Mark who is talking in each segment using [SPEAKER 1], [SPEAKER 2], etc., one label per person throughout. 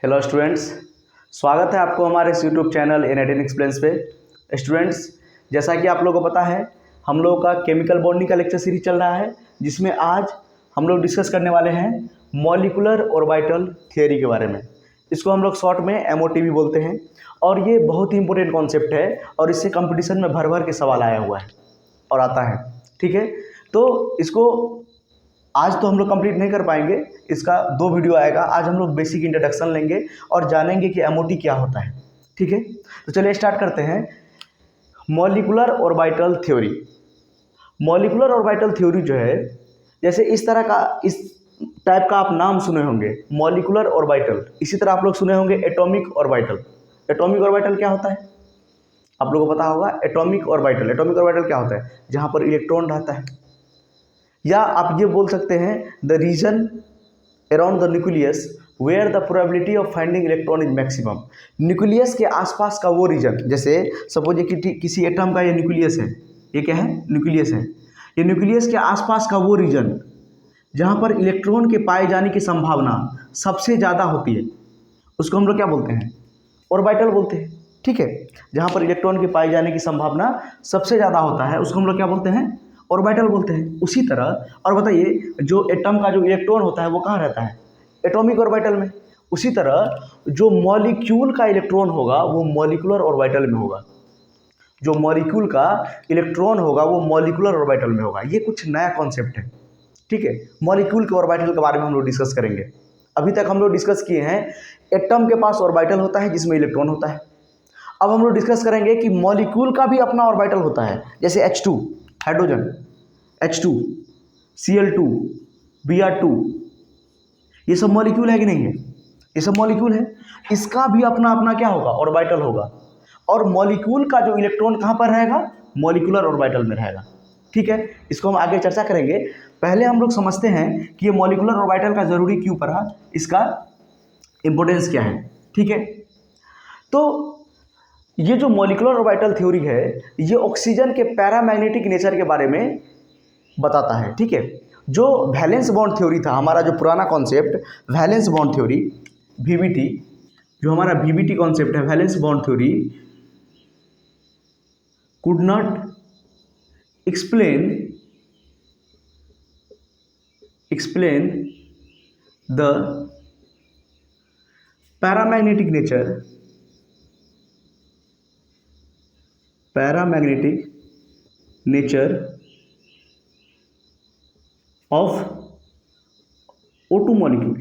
[SPEAKER 1] Hello students, स्वागत है आपको हमारे इस यूट्यूब चैनल एन18 एक्सप्लेन्स पे। स्टूडेंट्स, जैसा कि आप लोगों को पता है, हम लोगों का केमिकल बॉन्डिंग का लेक्चर सीरीज चल रहा है, जिसमें आज हम लोग डिस्कस करने वाले हैं मॉलिक्यूलर ऑर्बिटल थियोरी के बारे में। इसको हम लोग शॉर्ट में MOT भी बोलते हैं और ये बहुत ही इंपॉर्टेंट कॉन्सेप्ट है और इससे कंपटीशन में भर भर के सवाल आया हुआ है और आता है। ठीक है, तो इसको आज तो हम लोग कंप्लीट नहीं कर पाएंगे, इसका 2 वीडियो आएगा। आज हम लोग बेसिक इंट्रोडक्शन लेंगे और जानेंगे कि MOT क्या होता है। ठीक है, तो चलिए स्टार्ट करते हैं। Molecular orbital theory. Molecular orbital theory जो है, जैसे इस तरह का, इस टाइप का आप नाम सुने होंगे, मॉलिक्यूलर ऑर्बिटल। इसी तरह आप लोग सुने होंगे एटॉमिक ऑर्बिटल। एटॉमिक ऑर्बिटल क्या होता है आप लोगों को पता होगा। एटॉमिक ऑर्बिटल, एटॉमिक ऑर्बिटल क्या होता है? जहाँ पर इलेक्ट्रॉन रहता है, या आप ये बोल सकते हैं the region around the nucleus where the probability of finding electron is maximum. Nucleus के आसपास का वो रीजन, जैसे सपोज ये किसी एटम का ये न्यूक्लियस है, ये क्या है? न्यूक्लियस है। ये न्यूक्लियस के आसपास का वो रीजन जहाँ पर इलेक्ट्रॉन के पाए जाने की संभावना सबसे ज़्यादा होती है, उसको हम लोग क्या बोलते हैं? ऑर्बिटल बोलते हैं। ठीक है, जहाँ पर इलेक्ट्रॉन के पाए जाने की संभावना सबसे ज़्यादा होता है, उसको हम लोग क्या बोलते हैं? ऑर्बिटल बोलते हैं। उसी तरह, और बताइए, जो एटम का जो इलेक्ट्रॉन होता है वो कहाँ रहता है? एटॉमिक ऑर्बिटल में। उसी तरह जो मॉलिक्यूल का इलेक्ट्रॉन होगा वो मॉलिक्यूलर ऑर्बिटल में होगा। जो मॉलिक्यूल का इलेक्ट्रॉन होगा वो मॉलिक्यूलर ऑर्बिटल में होगा। ये कुछ नया कॉन्सेप्ट है। ठीक है, मॉलिक्यूल के ऑर्बिटल के बारे में हम लोग डिस्कस करेंगे। अभी तक हम लोग डिस्कस किए हैं एटम के पास ऑर्बिटल होता है जिसमें इलेक्ट्रॉन होता है। अब हम लोग डिस्कस करेंगे कि मॉलिक्यूल का भी अपना ऑर्बिटल होता है, जैसे H2 hydrogen, H2 Cl2 Br2, ये सब मॉलिक्यूल है कि नहीं है? ये सब मॉलिक्यूल है। इसका भी अपना अपना क्या होगा? ऑर्बिटल होगा। और मॉलिक्यूल का जो इलेक्ट्रॉन कहाँ पर रहेगा? मॉलिक्यूलर ऑर्बिटल में रहेगा। ठीक है, इसको हम आगे चर्चा करेंगे। पहले हम लोग समझते हैं कि ये मॉलिक्यूलर ऑर्बिटल का जरूरी क्यों पड़ा, इसका इंपॉर्टेंस क्या है। ठीक है, तो ये जो मॉलिक्यूलर ऑर्बिटल थ्योरी है, ये ऑक्सीजन के पैरामैग्नेटिक नेचर के बारे में बताता है। ठीक है, जो वैलेंस बॉन्ड थ्योरी था, हमारा जो पुराना concept valence bond theory, VBT, जो हमारा VBT कॉन्सेप्ट है, valence bond theory, could not explain the paramagnetic nature of O2 molecule।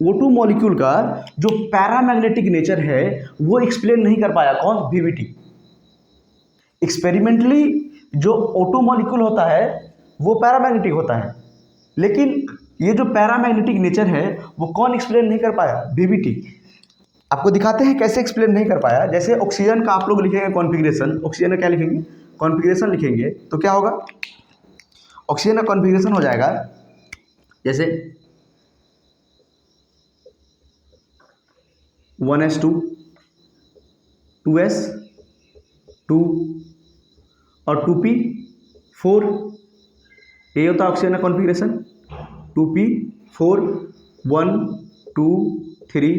[SPEAKER 1] O2 molecule का जो पैरामैग्नेटिक नेचर है वो एक्सप्लेन नहीं कर पाया। कौन? VBT। एक्सपेरिमेंटली जो O2 मॉलिक्यूल होता है वो पैरामैग्नेटिक होता है, लेकिन ये जो पैरामैग्नेटिक नेचर है वो कौन एक्सप्लेन नहीं कर पाया? VBT। आपको दिखाते हैं कैसे एक्सप्लेन नहीं कर पाया। जैसे ऑक्सीजन का आप लोग लिखेंगे कॉन्फ़िगरेशन, ऑक्सीजन का क्या लिखेंगे? कॉन्फ़िगरेशन लिखेंगे, तो क्या होगा? ऑक्सीजन का कॉन्फ़िगरेशन हो जाएगा जैसे 1s2 2s2 और 2p4। ये होता है ऑक्सीजन का कॉन्फ़िगरेशन। 2p4 1 2 3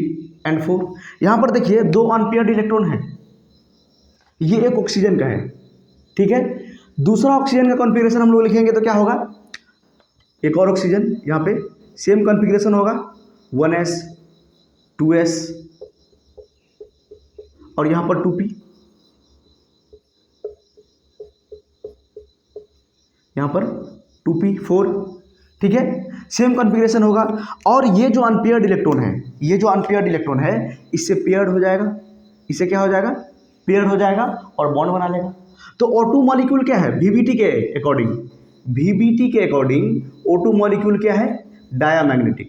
[SPEAKER 1] and 4। यहाँ पर देखिए 2 अनपेयर्ड इलेक्ट्रॉन है, ये एक ऑक्सीजन का है। ठीक है, दूसरा ऑक्सीजन का कॉन्फ़िगरेशन हम लोग लिखेंगे तो क्या होगा? एक और ऑक्सीजन, यहाँ पे सेम कॉन्फ़िगरेशन होगा 1s 2s और यहाँ पर 2p, यहाँ पर 2p4। ठीक है, सेम कॉन्फ़िगरेशन होगा। और ये जो अनपेयर्ड इलेक्ट्रॉन है, ये जो अनपेयर्ड इलेक्ट्रॉन है, इससे पेयर्ड हो जाएगा, इससे क्या हो जाएगा? पेयर्ड हो जाएगा और बॉन्ड बना लेगा। तो O2 मॉलिक्यूल क्या है? VBT के अकॉर्डिंग, VBT के अकॉर्डिंग O2 मॉलिक्यूल क्या है? डायामैग्नेटिक।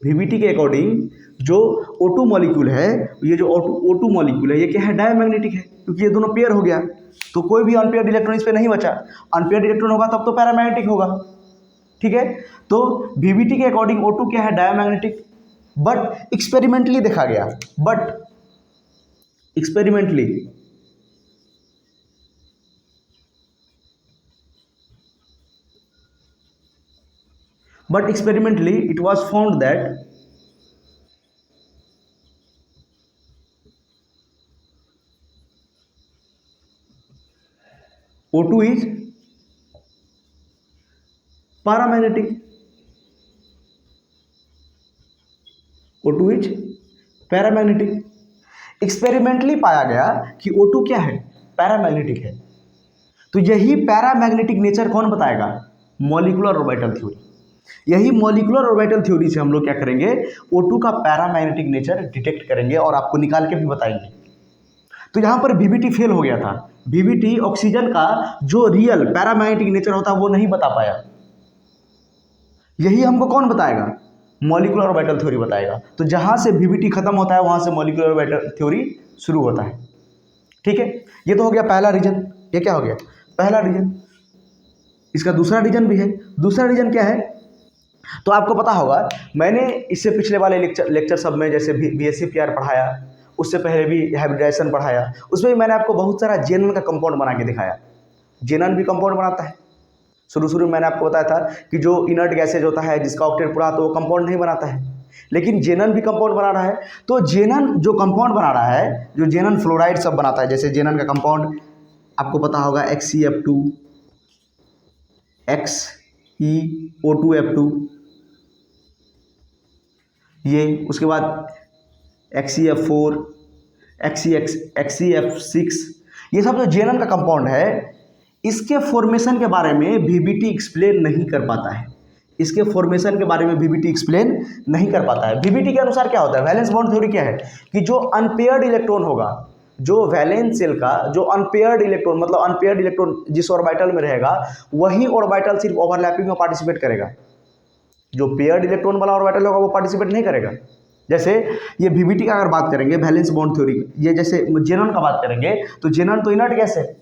[SPEAKER 1] VBT के अकॉर्डिंग जो O2 मॉलिक्यूल है, ये जो O2 मॉलिक्यूल है, ये क्या है? डायामैग्नेटिक है, क्योंकि ये दोनों पेयर हो गया, तो कोई भी अनपेयर्ड इलेक्ट्रॉन इस पे नहीं बचा। अनपेयर्ड इलेक्ट्रॉन होगा तब तो पैरामैग्नेटिक होगा। ठीक है, तो VBT के अकॉर्डिंग O2 क्या है? डायामैग्नेटिक। बट एक्सपेरिमेंटली देखा गया, but experimentally it was found that O2 is paramagnetic. O2 is paramagnetic. Experimentally पाया गया कि O2 क्या है, पैरामैग्नेटिक है। तो यही पैरामैग्नेटिक नेचर कौन बताएगा, मॉलिक्यूलर ऑर्बिटल थ्योरी। यही मॉलिक्यूलर ऑर्बिटल थ्योरी से हम लोग क्या करेंगे, O2 का पैरामैग्नेटिक नेचर डिटेक्ट करेंगे और आपको निकाल के भी बताएंगे। तो यहाँ पर VBT फेल हो गया था। VBT ऑक्सीजन का जो रियल पैरामैग्नेटिक नेचर होता है वो नहीं बता पाया। यही हमको कौन बताएगा, मॉलिक्यूलर ऑर्बिटल थ्योरी बताएगा। तो जहाँ से VBT खत्म होता है वहाँ से मॉलिक्यूलर ऑर्बिटल थ्योरी शुरू होता है। ठीक है, ये तो हो गया पहला रीजन। ये क्या हो गया, पहला रीजन। इसका दूसरा रीजन भी है। दूसरा रीजन क्या है, तो आपको पता होगा, मैंने इससे पिछले वाले लेक्चर सब में जैसे BSc-PR पढ़ाया, उससे पहले भी हाइब्रिडाइजेशन पढ़ाया, उसमें भी मैंने आपको बहुत सारा जेनन का कंपाउंड बना के दिखाया। जेनन भी कंपाउंड बनाता है। शुरू में मैंने आपको बताया था कि जो इनर्ट गैसेज होता है जिसका ऑक्टेट पूरा तो वो कंपाउंड नहीं बनाता है, लेकिन जेनन भी कंपाउंड बना रहा है। तो जेनन जो कंपाउंड बना रहा है, जो जेनन फ्लोराइड सब बनाता है, जैसे जेनन का कंपाउंड आपको पता होगा XeF2, XeO2F2, ये उसके बाद XeF4, XeF6, ये सब जो जेनन का कंपाउंड है, इसके फॉर्मेशन के बारे में VBT एक्सप्लेन नहीं कर पाता है। इसके फॉर्मेशन के बारे में VBT एक्सप्लेन नहीं कर पाता है। VBT के अनुसार क्या होता है, वैलेंस बॉन्ड थ्योरी क्या है कि जो अनपेयर्ड इलेक्ट्रॉन होगा, जो वैलेंस शेल का जो अनपेयर्ड इलेक्ट्रॉन, मतलब अनपेयर्ड इलेक्ट्रॉन जिस ऑर्बिटल में रहेगा वही ऑर्बिटल सिर्फ ओवरलैपिंग में पार्टिसिपेट करेगा। जो पेयर्ड इलेक्ट्रॉन वाला ऑर्बिटल होगा वो पार्टिसिपेट नहीं करेगा। जैसे ये VBT का अगर बात करेंगे, वैलेंस बॉन्ड थ्योरी, ये जैसे जेनन का बात करेंगे तो जेनन तो इनर्ट गैस है,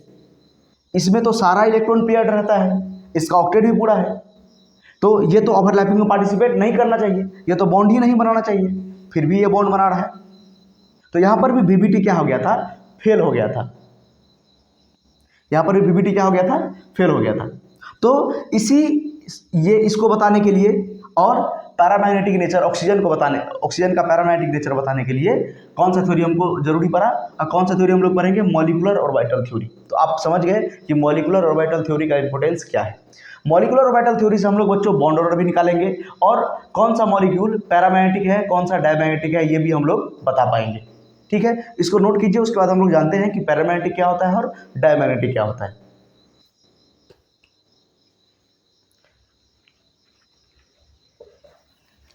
[SPEAKER 1] इसमें तो सारा इलेक्ट्रॉन पेयर्ड रहता है, इसका ऑक्टेट भी पूरा है, तो ये तो ओवरलैपिंग में पार्टिसिपेट नहीं करना चाहिए, ये तो बॉन्ड ही नहीं बनाना चाहिए, फिर भी ये बॉन्ड बना रहा है। तो यहाँ पर भी VBT क्या हो गया था, फेल हो गया था। यहाँ पर भी VBT क्या हो गया था, फेल हो गया था। तो इसको बताने के लिए और पैरामैग्नेटिक नेचर ऑक्सीजन का पैरामैग्नेटिक नेचर बताने के लिए कौन सा थ्योरी हमको जरूरी पड़ा, और कौन सा थ्योरी हम लोग पढ़ेंगे, मॉलिक्यूलर ऑर्बिटल थ्योरी। तो आप समझ गए कि मॉलिक्यूलर ऑर्बिटल थ्योरी का इंपॉर्टेंस क्या है। मॉलिक्यूलर ऑर्बिटल थ्योरी से हम लोग बच्चों बॉन्ड ऑर्डर भी निकालेंगे और कौन सा मॉलिक्यूल पैरामैग्नेटिक है, कौन सा डायमैग्नेटिक है, ये भी हम लोग बता पाएंगे। ठीक है, इसको नोट कीजिए। उसके बाद हम लोग जानते हैं कि पैरामैग्नेटिक क्या होता है और डायमैग्नेटिक क्या होता है।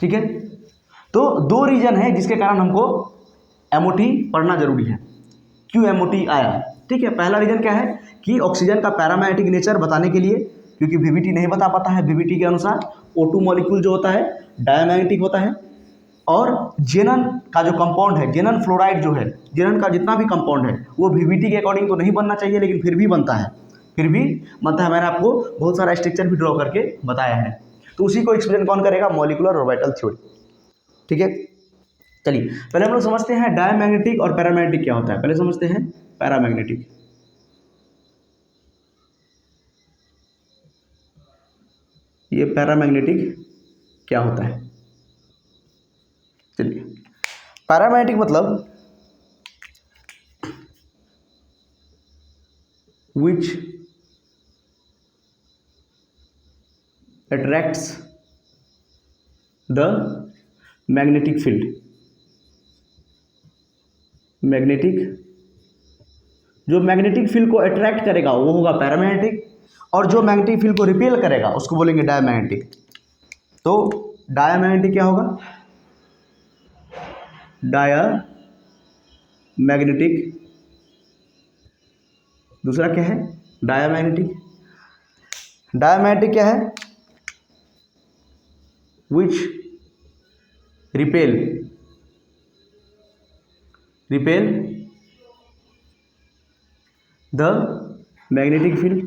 [SPEAKER 1] ठीक है, तो दो रीजन है जिसके कारण हमको MOT पढ़ना जरूरी है। क्यों MOT आया, ठीक है। पहला रीजन क्या है कि ऑक्सीजन का पैरामैग्नेटिक नेचर बताने के लिए, क्योंकि VBT नहीं बता पाता है। VBT के अनुसार O2 मॉलिक्यूल जो होता है डायमैग्नेटिक होता है, और जेनन का जो कंपाउंड है, जेनन फ्लोराइड जो है, जेनन का जितना भी कंपाउंड है वो VBT के अकॉर्डिंग तो नहीं बनना चाहिए, लेकिन फिर भी बनता है, मैंने आपको बहुत सारा स्ट्रक्चर भी ड्रॉ करके बताया है। तो उसी को एक्सप्लेन कौन करेगा, मॉलिक्यूलर ऑर्बिटल थ्योरी। ठीक है, चलिए पहले हम लोग समझते हैं डायमैग्नेटिक और पैरामैग्नेटिक क्या होता है। पहले समझते हैं पैरामैग्नेटिक। ये पैरामैग्नेटिक क्या होता है, चलिए। पैरामैग्नेटिक मतलब which attracts the magnetic field। Magnetic, जो मैग्नेटिक फील्ड को अट्रैक्ट करेगा वो होगा पैरामैग्नेटिक, और जो मैग्नेटिक फील्ड को रिपेल करेगा उसको बोलेंगे डायमैग्नेटिक। तो डायमैग्नेटिक क्या होगा, डायमैग्नेटिक। दूसरा क्या है, डायमैग्नेटिक। डायमैग्नेटिक क्या है, which repel the magnetic field।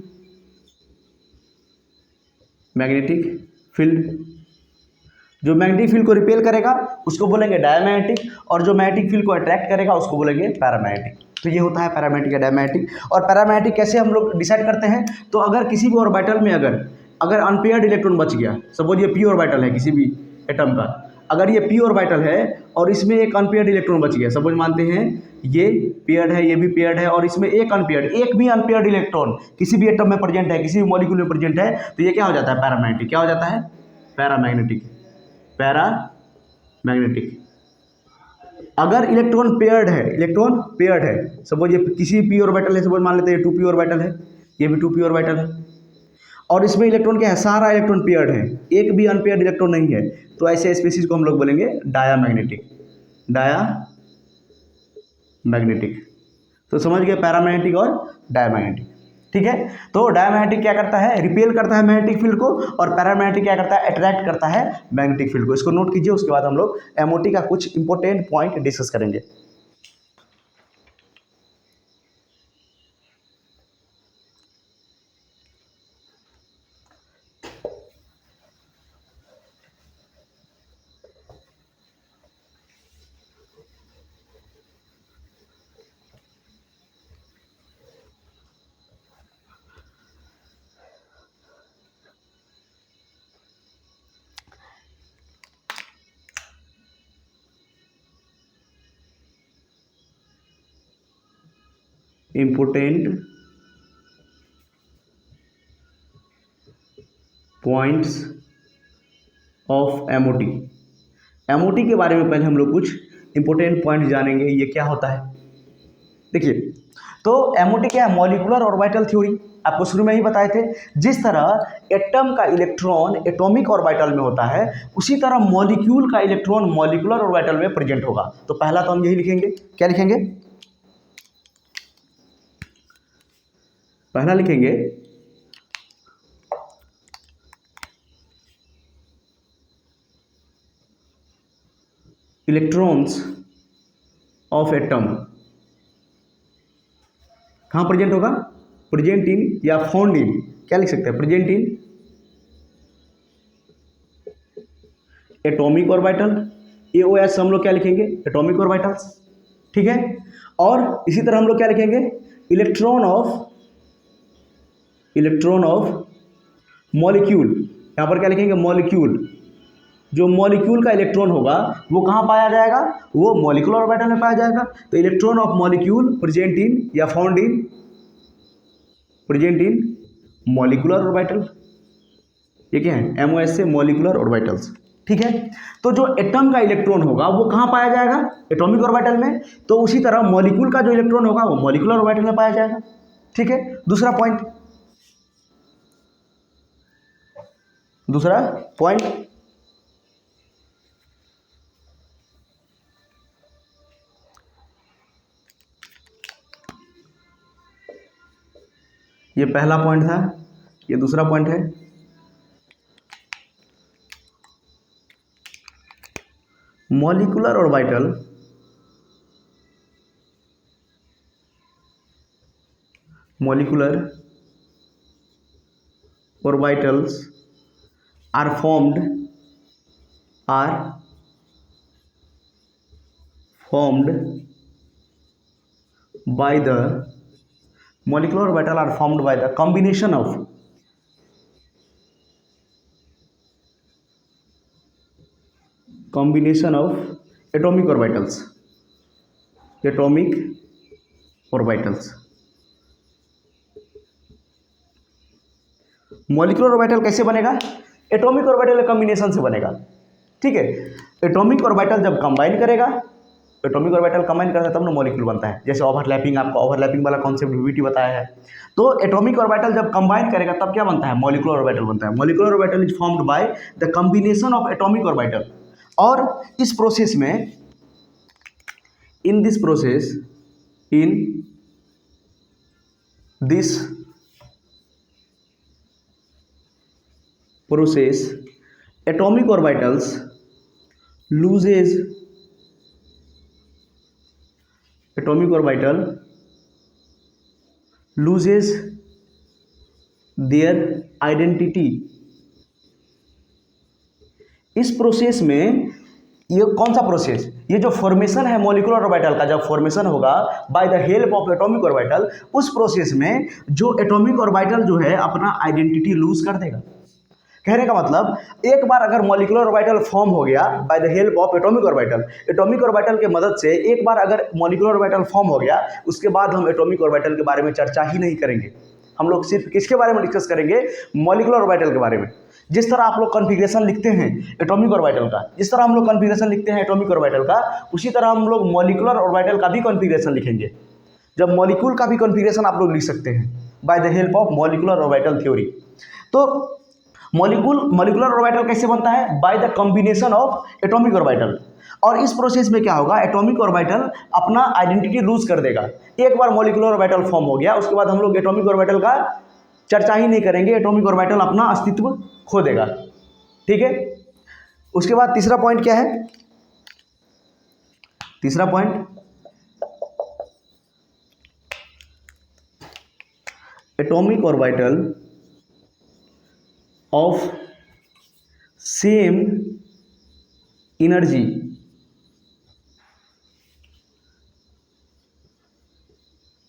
[SPEAKER 1] जो मैग्नेटिक फील्ड को रिपेल करेगा उसको बोलेंगे डायमैग्नेटिक, और जो मैग्नेटिक फील्ड को अट्रैक्ट करेगा उसको बोलेंगे पैरामैग्नेटिक। तो ये होता है पैरामैग्नेटिक या डायमैग्नेटिक। और पैरामैग्नेटिक कैसे हम लोग डिसाइड करते हैं, तो अगर किसी भी ऑर्बिटल में अगर अगर अनपेयर्ड इलेक्ट्रॉन बच गया, सपोज ये पी ऑर्बिटल है किसी भी एटम का, अगर ये पी ऑर्बिटल है और इसमें एक अनपेयर्ड इलेक्ट्रॉन बच गया, सपोज मानते हैं ये पेयर्ड है, ये भी पेयर्ड है और इसमें एक भी अनपेयर्ड इलेक्ट्रॉन किसी भी एटम में प्रेजेंट है, किसी भी मॉलिक्यूल में प्रेजेंट है, तो ये क्या हो जाता है? पैरामैग्नेटिक। क्या हो जाता है? पैरामैग्नेटिक। पैरामैग्नेटिक। अगर इलेक्ट्रॉन पेयर्ड है, सपोज ये किसी पी ऑर्बिटल है, सपोज मान लेते हैं 2p ऑर्बिटल है, ये भी 2p ऑर्बिटल है और इसमें इलेक्ट्रॉन क्या है? सारा इलेक्ट्रॉन पेयर्ड है, एक भी अनपेयर्ड इलेक्ट्रॉन नहीं है, तो ऐसे स्पीशीज को हम लोग बोलेंगे डायामैग्नेटिक। डायामैग्नेटिक। तो समझ गए पैरामैग्नेटिक और डायामैग्नेटिक। ठीक है, तो डायामैग्नेटिक क्या करता है? रिपेल करता है मैग्नेटिक फील्ड को, और पैरामैग्नेटिक क्या करता है? अट्रैक्ट करता है मैग्नेटिक फील्ड को। इसको नोट कीजिए, उसके बाद हम लोग एमओटी का कुछ इंपॉर्टेंट पॉइंट डिस्कस करेंगे। Important points of MOT. MOT के बारे में पहले हम लोग कुछ इंपॉर्टेंट पॉइंट जानेंगे, ये क्या होता है। देखिए, तो एमओटी क्या है? Molecular orbital theory. आपको शुरू में ही बताए थे, जिस तरह एटम का इलेक्ट्रॉन एटॉमिक ऑर्बिटल में होता है, उसी तरह मॉलिक्यूल का इलेक्ट्रॉन मॉलिक्यूलर ऑर्बिटल में प्रेजेंट होगा। तो पहला तो हम यही लिखेंगे। क्या लिखेंगे? पहला लिखेंगे इलेक्ट्रॉन्स ऑफ एटम कहाँ प्रेजेंट होगा? प्रेजेंट इन या फाउंड इन। क्या लिख सकते हैं? Present in atomic orbital. AOS हम लोग क्या लिखेंगे? Atomic orbitals. ठीक है, और इसी तरह हम लोग क्या लिखेंगे? Electron of molecule. यहाँ पर क्या लिखेंगे? मॉलिक्यूल। जो मॉलिक्यूल का इलेक्ट्रॉन होगा वो कहाँ पाया जाएगा? वो मॉलिक्यूलर ऑर्बिटल में पाया जाएगा। तो electron of molecule present in या फाउंड इन मॉलिक्यूलर ऑर्बिटल। ये क्या है? एमओएस से मॉलिक्यूलर ऑर्बिटल्स। ठीक है, तो जो एटम का इलेक्ट्रॉन होगा वो कहाँ पाया जाएगा? एटॉमिक ऑर्बिटल में। तो उसी तरह मॉलिक्यूल का जो इलेक्ट्रॉन होगा वो मॉलिक्यूलर ऑर्बिटल में पाया जाएगा। ठीक है, दूसरा पॉइंट ये पहला पॉइंट था, ये दूसरा पॉइंट है। Molecular orbitals are formed by the molecular orbital are formed by the combination of atomic orbitals। Molecular orbital कैसे बनेगा? एटॉमिक ऑर्बिटल के कॉम्बिनेशन से बनेगा। ठीक है, एटॉमिक ऑर्बिटल जब कंबाइन करता है तब ना मॉलिक्यूल बनता है। जैसे ओवरलैपिंग, आपको ओवरलैपिंग वाला कॉन्सेप्ट वीटी बताया है। तो एटॉमिक ऑर्बिटल जब कंबाइन करेगा तब क्या बनता है? मॉलिक्यूलर ऑर्बिटल बनता है। Molecular orbital is formed by the combination of atomic orbital. और इस प्रोसेस में in this process atomic orbitals loses their identity। इस प्रोसेस में, ये कौन सा प्रोसेस? ये जो फॉर्मेशन है मॉलिक्यूलर ऑर्बिटल का, जब फॉर्मेशन होगा by the help of atomic orbital, उस प्रोसेस में जो एटॉमिक ऑर्बिटल जो है अपना आइडेंटिटी लूज कर देगा। कहने का मतलब एक बार अगर मॉलिक्यूलर ऑर्बिटल फॉर्म हो गया by the help of atomic orbital के मदद से, एक बार अगर मॉलिक्यूलर ऑर्बिटल फॉर्म हो गया, उसके बाद हम एटॉमिक ऑर्बिटल के बारे में चर्चा ही नहीं करेंगे। हम लोग सिर्फ किसके बारे में डिस्कस करेंगे? मॉलिक्यूलर ऑर्बिटल के बारे में। जिस तरह आप लोग कॉन्फ़िगरेशन लिखते हैं एटॉमिक ऑर्बिटल का, जिस तरह हम लोग कॉन्फ़िगरेशन लिखते हैं एटॉमिक ऑर्बिटल का, उसी तरह हम लोग मॉलिक्यूलर ऑर्बिटल का भी कॉन्फ़िगरेशन लिखेंगे। जब मॉलिक्यूल का भी कॉन्फ़िगरेशन आप लोग लिख सकते हैं by the help of molecular orbital theory. तो मॉलिक्यूलर ऑर्बिटल कैसे बनता है? By the combination of atomic orbital. और इस प्रोसेस में क्या होगा? एटॉमिक ऑर्बिटल अपना आइडेंटिटी लूज कर देगा। एक बार मॉलिक्यूलर ऑर्बिटल फॉर्म हो गया, उसके बाद हम लोग एटॉमिक ऑर्बिटल का चर्चा ही नहीं करेंगे, एटॉमिक ऑर्बिटल अपना अस्तित्व खो देगा। ठीक है, उसके बाद तीसरा पॉइंट क्या है? तीसरा point, atomic orbital of same energy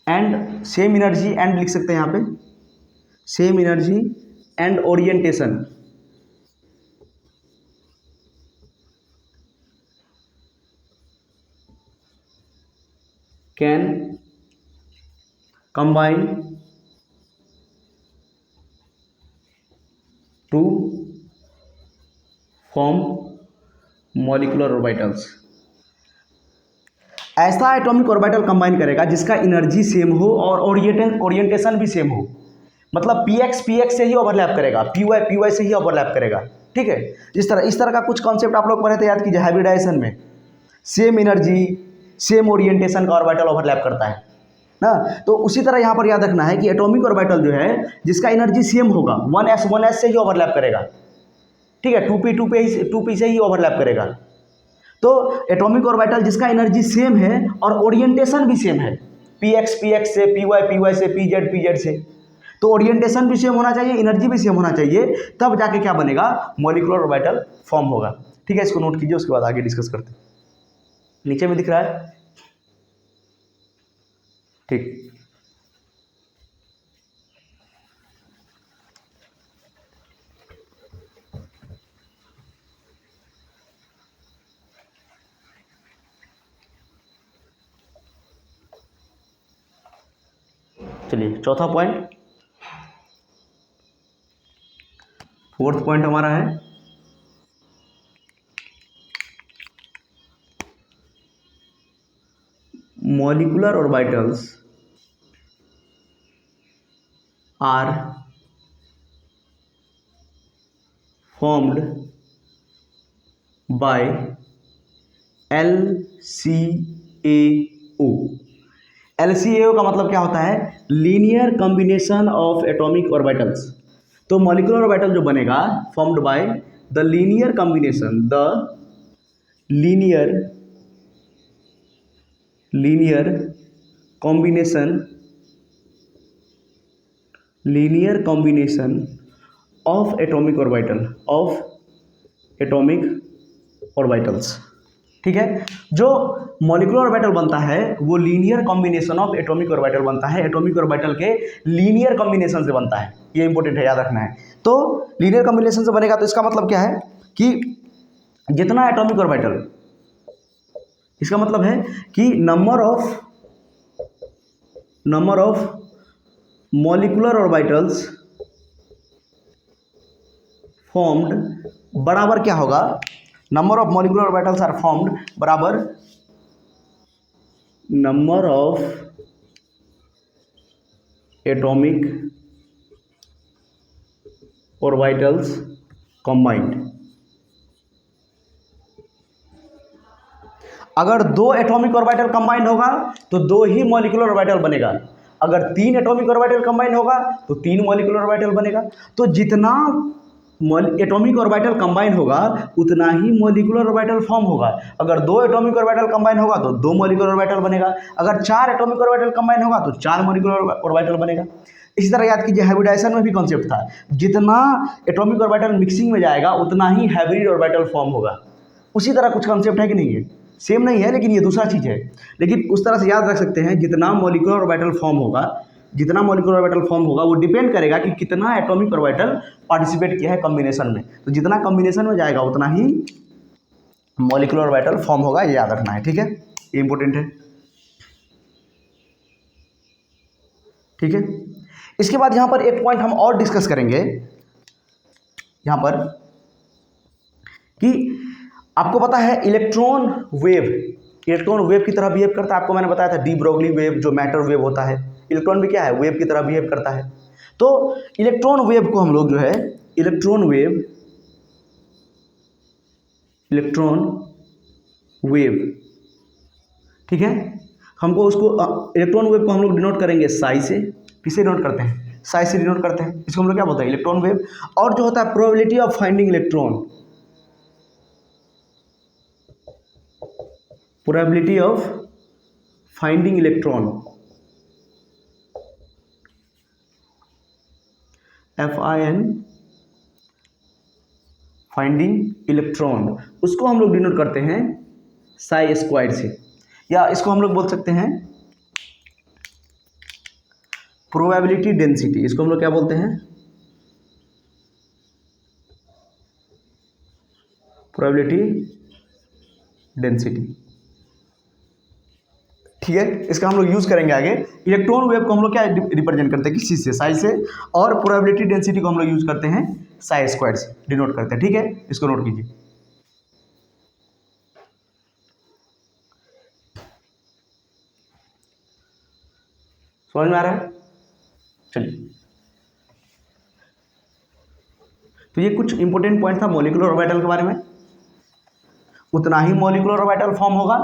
[SPEAKER 1] and same energy and लिख सकते हैं यहाँ पे, same energy and orientation can combine to form molecular orbitals. ऐसा एटॉमिक ऑर्बिटल कंबाइन करेगा जिसका एनर्जी सेम हो और ओरिएंटेशन भी सेम हो। मतलब px से ही ओवरलैप करेगा, py से ही ओवरलैप करेगा। ठीक है, इस तरह का कुछ कॉन्सेप्ट आप लोग पढ़े थे, याद कीजिए हाइब्रिडाइजेशन में। सेम एनर्जी सेम ओरिएंटेशन का ऑर्बिटल ओवरलैप करता है ना। तो उसी तरह यहाँ पर याद रखना है कि एटॉमिक ऑर्बिटल जो है जिसका एनर्जी सेम होगा, 1s से ही ओवरलैप करेगा। ठीक है, 2p से ही ओवरलैप करेगा। तो एटॉमिक ऑर्बिटल जिसका एनर्जी सेम है और ओरिएंटेशन भी सेम है, px से, py से, pz से, तो ओरिएंटेशन भी सेम होना चाहिए, एनर्जी भी सेम होना चाहिए, तब जाके क्या बनेगा? मॉलिक्यूलर ऑर्बिटल फॉर्म होगा। ठीक है, इसको नोट कीजिए, उसके बाद आगे डिस्कस करते हैं। नीचे में दिख रहा है? ठीक, चलिए चौथा पॉइंट, फोर्थ पॉइंट हमारा है molecular orbitals are formed by LCAO। LCAO का मतलब क्या होता है? Linear combination of atomic orbitals. तो मॉलिक्यूलर ऑर्बिटल जो बनेगा formed by the linear combination, linear combination of atomic orbitals. ठीक है, जो मॉलिक्यूलर ऑर्बिटल बनता है वो linear combination of atomic orbital बनता है, एटॉमिक ऑर्बिटल के लीनियर कॉम्बिनेशन से बनता है। ये इंपॉर्टेंट है, याद रखना है। तो लीनियर कॉम्बिनेशन से बनेगा तो इसका मतलब क्या है कि जितना एटॉमिक ऑर्बिटल, इसका मतलब है कि number of molecular orbitals formed बराबर क्या होगा? Number of molecular orbitals are formed बराबर number of atomic orbitals combined. अगर 2 एटॉमिक ऑर्बिटल कंबाइंड होगा तो 2 ही मॉलिक्यूलर ऑर्बिटल बनेगा। अगर 3 एटॉमिक ऑर्बिटल कंबाइंड होगा तो 3 मॉलिक्यूलर ऑर्बिटल बनेगा। तो जितना एटॉमिक ऑर्बिटल कंबाइन होगा उतना ही मॉलिक्यूलर ऑर्बिटल फॉर्म होगा। अगर 2 एटॉमिक ऑर्बिटल कंबाइन होगा तो 2 मॉलिक्यूलर ऑर्बिटल बनेगा। अगर 4 एटॉमिक ऑर्बिटल कंबाइन होगा तो 4 मॉलिक्यूलर ऑर्बिटल बनेगा। इसी तरह याद कीजिए हाइब्रिडाइजेशन में भी कॉन्सेप्ट था, जितना एटॉमिक ऑर्बिटल मिक्सिंग में जाएगा उतना ही हाइब्रिड ऑर्बिटल फॉर्म होगा। उसी तरह कुछ कॉन्सेप्ट है कि नहीं है? सेम नहीं है लेकिन ये दूसरा चीज़ है, लेकिन उस तरह से याद रख सकते हैं जितना मॉलिक्यूलर ऑर्बिटल फॉर्म होगा जितना मॉलिक्यूलर ऑर्बिटल फॉर्म होगा वो डिपेंड करेगा कि कितना एटॉमिक ऑर्बिटल पार्टिसिपेट किया है कॉम्बिनेशन में। तो जितना कॉम्बिनेशन में जाएगा उतना ही मॉलिक्यूलर ऑर्बिटल फॉर्म होगा, ये याद रखना है, ठीक है, ये इंपॉर्टेंट है। ठीक है, इसके बाद यहाँ पर एक पॉइंट हम और डिस्कस करेंगे यहाँ पर कि आपको पता है इलेक्ट्रॉन वेव की तरह बिहेव करता है। आपको मैंने बताया था डी ब्रोगली वेव जो मैटर वेव होता है, इलेक्ट्रॉन भी क्या है, वेव की तरह बिहेव करता है। तो इलेक्ट्रॉन वेव को हम लोग जो है इलेक्ट्रॉन वेव, ठीक है, हमको उसको इलेक्ट्रॉन वेव को हम लोग डिनोट करेंगे साई से। किसे डिनोट करते हैं, साई से डिनोट करते हैं। इसको हम लोग क्या बोलते हैं, इलेक्ट्रॉन वेव। और जो होता है probability of finding electron, probability of finding electron, FIN, finding electron, उसको हम लोग डिनोट करते हैं साई स्क्वायर से, या इसको हम लोग बोल सकते हैं प्रोबेबिलिटी डेंसिटी। इसको हम लोग क्या बोलते हैं, प्रोबेबिलिटी डेंसिटी, ठीक है। इसका हम लोग यूज करेंगे आगे। इलेक्ट्रॉन वेव को हम लोग क्या रिप्रेजेंट करते हैं, किस चीज से, साई से, और प्रोबेबिलिटी डेंसिटी को हम लोग यूज करते हैं साई स्क्वायर से डिनोट करते हैं, ठीक है। इसको नोट कीजिए। समझ में आ रहा है, चलिए। तो ये कुछ इंपॉर्टेंट पॉइंट था मॉलिक्यूलर ऑर्बिटल के बारे में। उतना ही मॉलिक्यूलर ऑर्बिटल फॉर्म होगा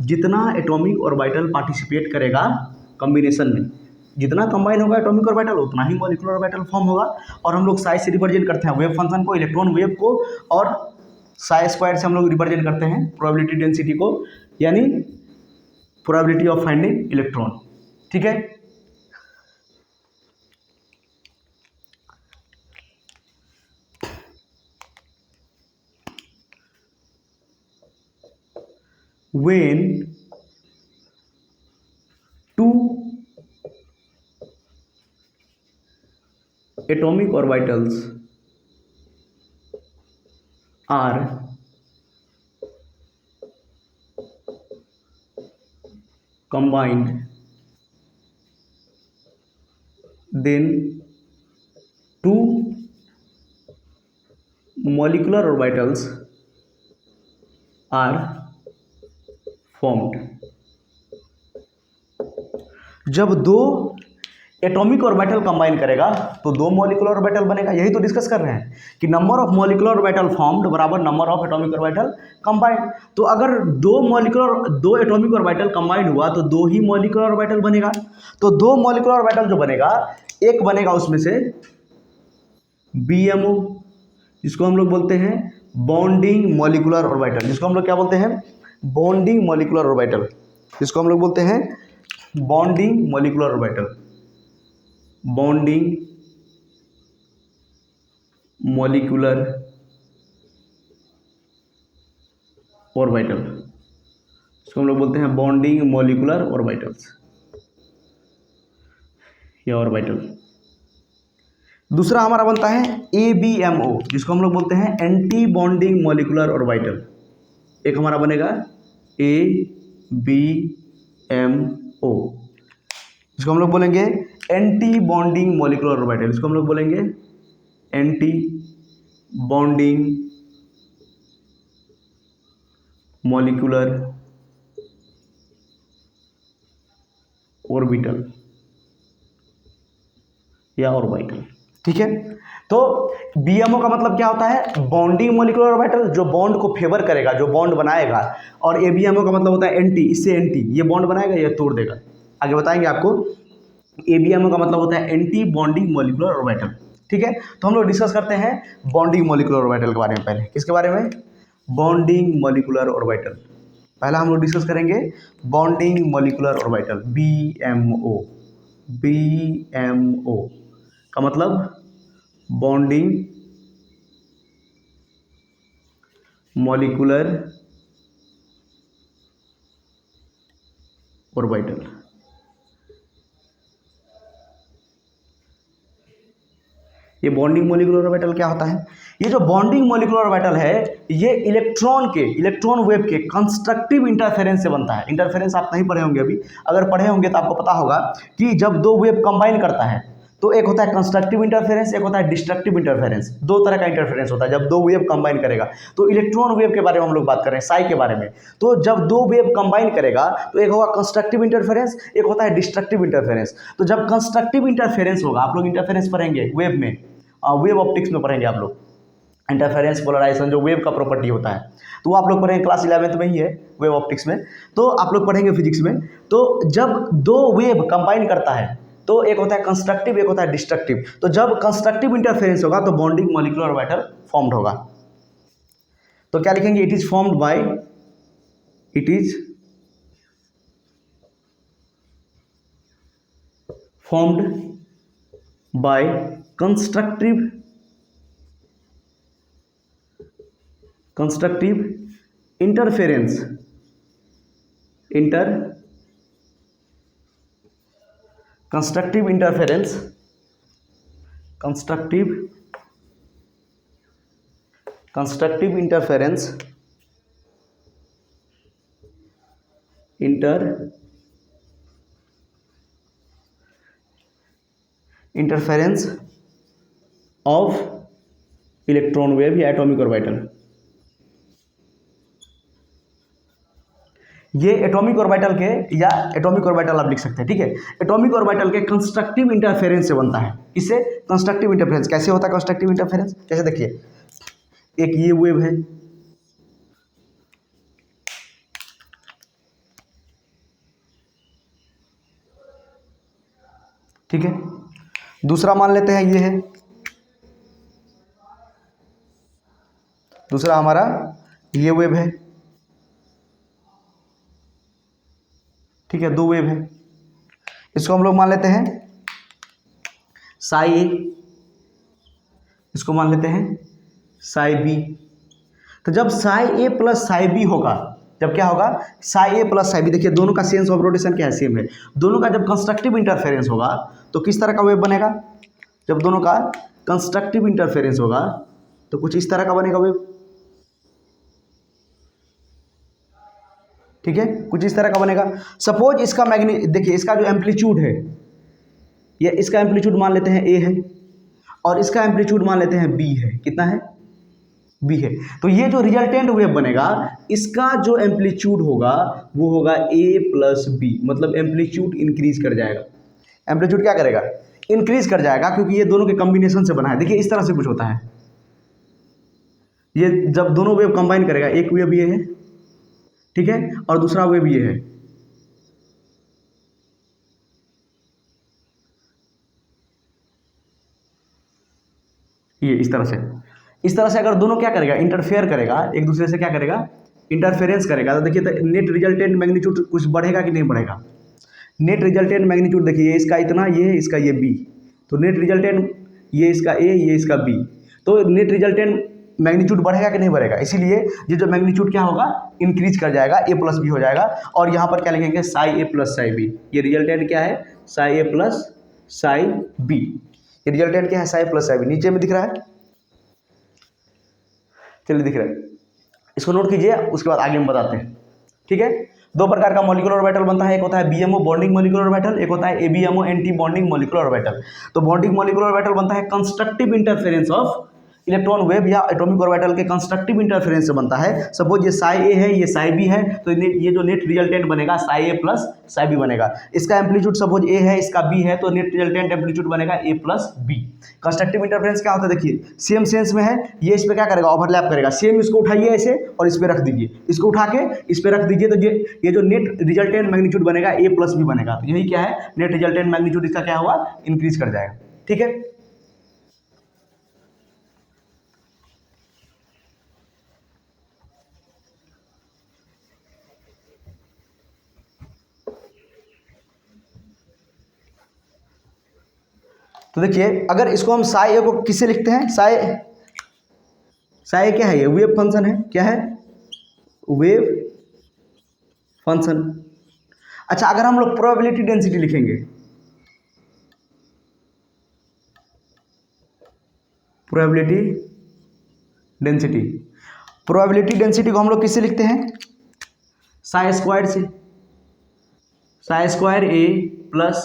[SPEAKER 1] जितना एटॉमिक ऑर्बिटल पार्टिसिपेट करेगा कॉम्बिनेशन में। जितना कंबाइन होगा एटॉमिक ऑर्बिटल उतना ही मॉलिक्यूलर ऑर्बिटल फॉर्म होगा। और हम लोग साई से रिप्रेजेंट करते हैं वेव फंक्शन को, इलेक्ट्रॉन वेव को, और साई स्क्वायर से हम लोग रिप्रेजेंट करते हैं प्रोबेबिलिटी डेंसिटी को, यानी प्रोबेबिलिटी ऑफ फाइंडिंग इलेक्ट्रॉन, ठीक है। When two atomic orbitals are combined, then two molecular orbitals are formed। जब दो एटॉमिक ऑर्बिटल कंबाइन करेगा तो दो मॉलिक्यूलर ऑर्बिटल बनेगा। यही तो डिस्कस कर रहे हैं कि number of molecular orbital formed बराबर number of atomic orbital combined. तो अगर दो एटॉमिक ऑर्बिटल कंबाइंड हुआ तो दो ही मॉलिक्यूलर ऑर्बिटल बनेगा। तो दो मॉलिक्यूलर ऑर्बिटल जो बनेगा, एक बनेगा उसमें से BMO, जिसको हम लोग बोलते हैं बॉन्डिंग मॉलिक्यूलर ऑर्बिटल, जिसको हम लोग क्या बोलते हैं, बॉन्डिंग मॉलिक्यूलर ऑर्बिटल, जिसको हम लोग बोलते हैं bonding molecular orbital, bonding molecular orbital, इसको हम लोग बोलते हैं बॉन्डिंग मॉलिक्यूलर ऑर्बिटल्स या ऑर्बिटल। दूसरा हमारा बनता है ABMO, जिसको हम लोग बोलते हैं एंटी बॉन्डिंग मॉलिक्यूलर ऑर्बिटल। एक हमारा बनेगा ABMO, इसको हम लोग बोलेंगे एंटी बॉन्डिंग मॉलिक्यूलर ऑर्बिटल, इसको हम लोग बोलेंगे एंटी बॉन्डिंग मॉलिक्यूलर ऑर्बिटल या ऑर्बिटल, ठीक है। तो BMO का मतलब क्या होता है, बॉन्डिंग मॉलिक्यूलर ऑर्बिटल, जो बॉन्ड को फेवर करेगा, जो बॉन्ड बनाएगा। और ABMO का मतलब होता है एंटी, इससे एंटी, ये बॉन्ड बनाएगा, ये तोड़ देगा। आगे बताएंगे आपको। ABMO का मतलब होता है एंटी बॉन्डिंग मॉलिक्यूलर ऑर्बिटल, ठीक है। तो हम लोग डिस्कस करते हैं बॉन्डिंग मॉलिक्यूलर ऑर्बिटल के बारे में। पहले किसके बारे में, बॉन्डिंग मॉलिक्यूलर ऑर्बिटल। पहला हम लोग डिस्कस करेंगे bonding molecular orbital BMO। BMO का मतलब बॉन्डिंग मॉलिक्यूलर ऑर्बिटल। ये बॉन्डिंग मॉलिक्यूलर ऑर्बिटल क्या होता है? ये जो बॉन्डिंग मॉलिक्यूलर ऑर्बिटल है ये इलेक्ट्रॉन वेव के कंस्ट्रक्टिव इंटरफेरेंस से बनता है। इंटरफेरेंस आप नहीं पढ़े होंगे अभी, अगर पढ़े होंगे तो आपको पता होगा कि जब दो वेव कंबाइन करता है तो एक होता है कंस्ट्रक्टिव इंटरफेरेंस, एक होता है डिस्ट्रक्टिव इंटरफेरेंस। दो तरह का इंटरफेरेंस होता है जब दो वेव कंबाइन करेगा। तो इलेक्ट्रॉन वेव के बारे में हम लोग बात कर रहे हैं, साई के बारे में। तो जब दो वेव कंबाइन करेगा तो एक होगा कंस्ट्रक्टिव इंटरफेरेंस, एक होता है डिस्ट्रक्टिव इंटरफेरेंस। तो जब कंस्ट्रक्टिव इंटरफेरेंस होगा, आप लोग इंटरफेरेंस पढ़ेंगे वेव में, वेव ऑप्टिक्स में पढ़ेंगे आप लोग, इंटरफेरेंस पोलराइजेशन जो वेव का प्रॉपर्टी होता है, तो वो आप लोग पढ़ेंगे क्लास 11th में ही है वेव ऑप्टिक्स में। तो आप लोग पढ़ेंगे फिजिक्स में। तो जब दो वेव कंबाइन करता है तो एक होता है कंस्ट्रक्टिव, एक होता है डिस्ट्रक्टिव। तो जब कंस्ट्रक्टिव इंटरफेरेंस होगा तो बॉन्डिंग मॉलिक्यूलर ऑर्बिटल फॉर्म्ड होगा। तो क्या लिखेंगे? It is formed by constructive interference constructive interference of electron wave या एटॉमिक ऑर्बिटल। ये एटॉमिक ऑर्बिटल के, या एटॉमिक ऑर्बिटल आप लिख सकते हैं, ठीक है। एटॉमिक ऑर्बिटल के कंस्ट्रक्टिव इंटरफेरेंस से बनता है। इससे कंस्ट्रक्टिव इंटरफेरेंस कैसे होता है? कंस्ट्रक्टिव इंटरफेरेंस कैसे, देखिए, एक ये वेव है, ठीक है। दूसरा मान लेते हैं ये है, दूसरा हमारा ये वेव है, ठीक है। दो वेव है, इसको हम लोग मान लेते हैं साई ए, इसको मान लेते हैं साई बी। तो जब psi A plus psi B होगा, जब क्या होगा? Psi A plus psi B, देखिए दोनों का सेंस ऑफ रोटेशन क्या है? सेम है। दोनों का जब कंस्ट्रक्टिव इंटरफेरेंस होगा तो किस तरह का वेव बनेगा? जब दोनों का कंस्ट्रक्टिव इंटरफेरेंस होगा तो कुछ इस तरह का बनेगा वेव, ठीक है, कुछ इस तरह का बनेगा। सपोज इसका देखिए इसका जो एम्पलीट्यूड है, ये इसका एम्पलीट्यूड मान लेते हैं ए है, और इसका एम्पलीट्यूड मान लेते हैं बी है। कितना है? बी है। तो ये जो रिजल्टेंट वेव बनेगा, इसका जो एम्पलीट्यूड होगा वो होगा ए प्लस बी, मतलब एम्पलीट्यूड इंक्रीज कर जाएगा। एम्पलीट्यूड क्या करेगा? इंक्रीज कर जाएगा, क्योंकि ये दोनों के कॉम्बिनेशन से बना है। देखिए इस तरह से कुछ होता है, ये जब दोनों वेव कंबाइन करेगा, एक वेव ये है, ठीक है, और दूसरा वेव ये है, ये इस तरह से अगर दोनों क्या करेगा? इंटरफेयर करेगा एक दूसरे से, क्या करेगा? इंटरफेरेंस करेगा। तो देखिए तो नेट रिजल्टेंट मैग्नीट्यूड कुछ बढ़ेगा कि नहीं बढ़ेगा? नेट रिजल्टेंट मैग्नीट्यूड देखिए, ये इसका इतना, ये है इसका, ये बी। तो नेट रिजल्टेंट ये इसका ए, ये इसका बी। तो नेट रिजल्टेंट मैग्नीट्यूड बढ़ेगा कि नहीं बढ़ेगा? इसीलिए ये जो मैग्नीट्यूड क्या होगा? इंक्रीज कर जाएगा, ए प्लस बी हो जाएगा। और यहाँ पर क्या लिखेंगे? Psi A plus psi B. ये रिजल्टेंट क्या है? Psi A plus psi B. ये रिजल्टेंट क्या है? Psi plus psi B. नीचे में दिख रहा है, चलिए दिख रहा है, इसको नोट कीजिए, उसके बाद आगे हम बताते हैं, ठीक है। दो प्रकार का मॉलिक्यूलर ऑर्बिटल बनता है, एक होता है बीएमओ बॉन्डिंग मॉलिक्यूलर ऑर्बिटल, एक होता है ABMO anti bonding molecular orbital. तो बॉन्डिंग मॉलिक्यूलर ऑर्बिटल बनता है constructive interference of electron wave या एटॉमिक ऑर्बिटल के कंस्ट्रक्टिव इंटरफेरेंस से बनता है। सपोज ये साई ए है, ये साई बी है, तो ये जो नेट रिजल्टेंट बनेगा Sai A plus psi B बनेगा। इसका एम्पलीट्यूड सपोज ए है, इसका बी है, तो नेट रिजल्टेंट एम्पलीट्यूड बनेगा ए प्लस बी। कंस्ट्रक्टिव इंटरफेरेंस क्या होता है? देखिए सेम सेंस में है, ये इस पर क्या करेगा? ओवरलैप करेगा। सेम इसको उठाइए ऐसे और इस पर रख दीजिए, इसको उठा के इस पर रख दीजिए, तो ये जो नेट रिजल्टेंट मैग्नीट्यूड बनेगा ए प्लस बी बनेगा। तो यही क्या है? नेट रिजल्टेंट मैग्नीट्यूड इसका क्या हुआ? इंक्रीज कर जाएगा, ठीक है। तो देखिए अगर इसको हम साई ए को किससे लिखते हैं? साई क्या है? ये वेव फंक्शन है। क्या है? Wave function. अच्छा, अगर हम लोग प्रोबेबिलिटी डेंसिटी लिखेंगे, प्रोबेबिलिटी डेंसिटी। प्रोबेबिलिटी डेंसिटी को हम लोग किससे लिखते हैं? साई स्क्वायर से। साई स्क्वायर ए प्लस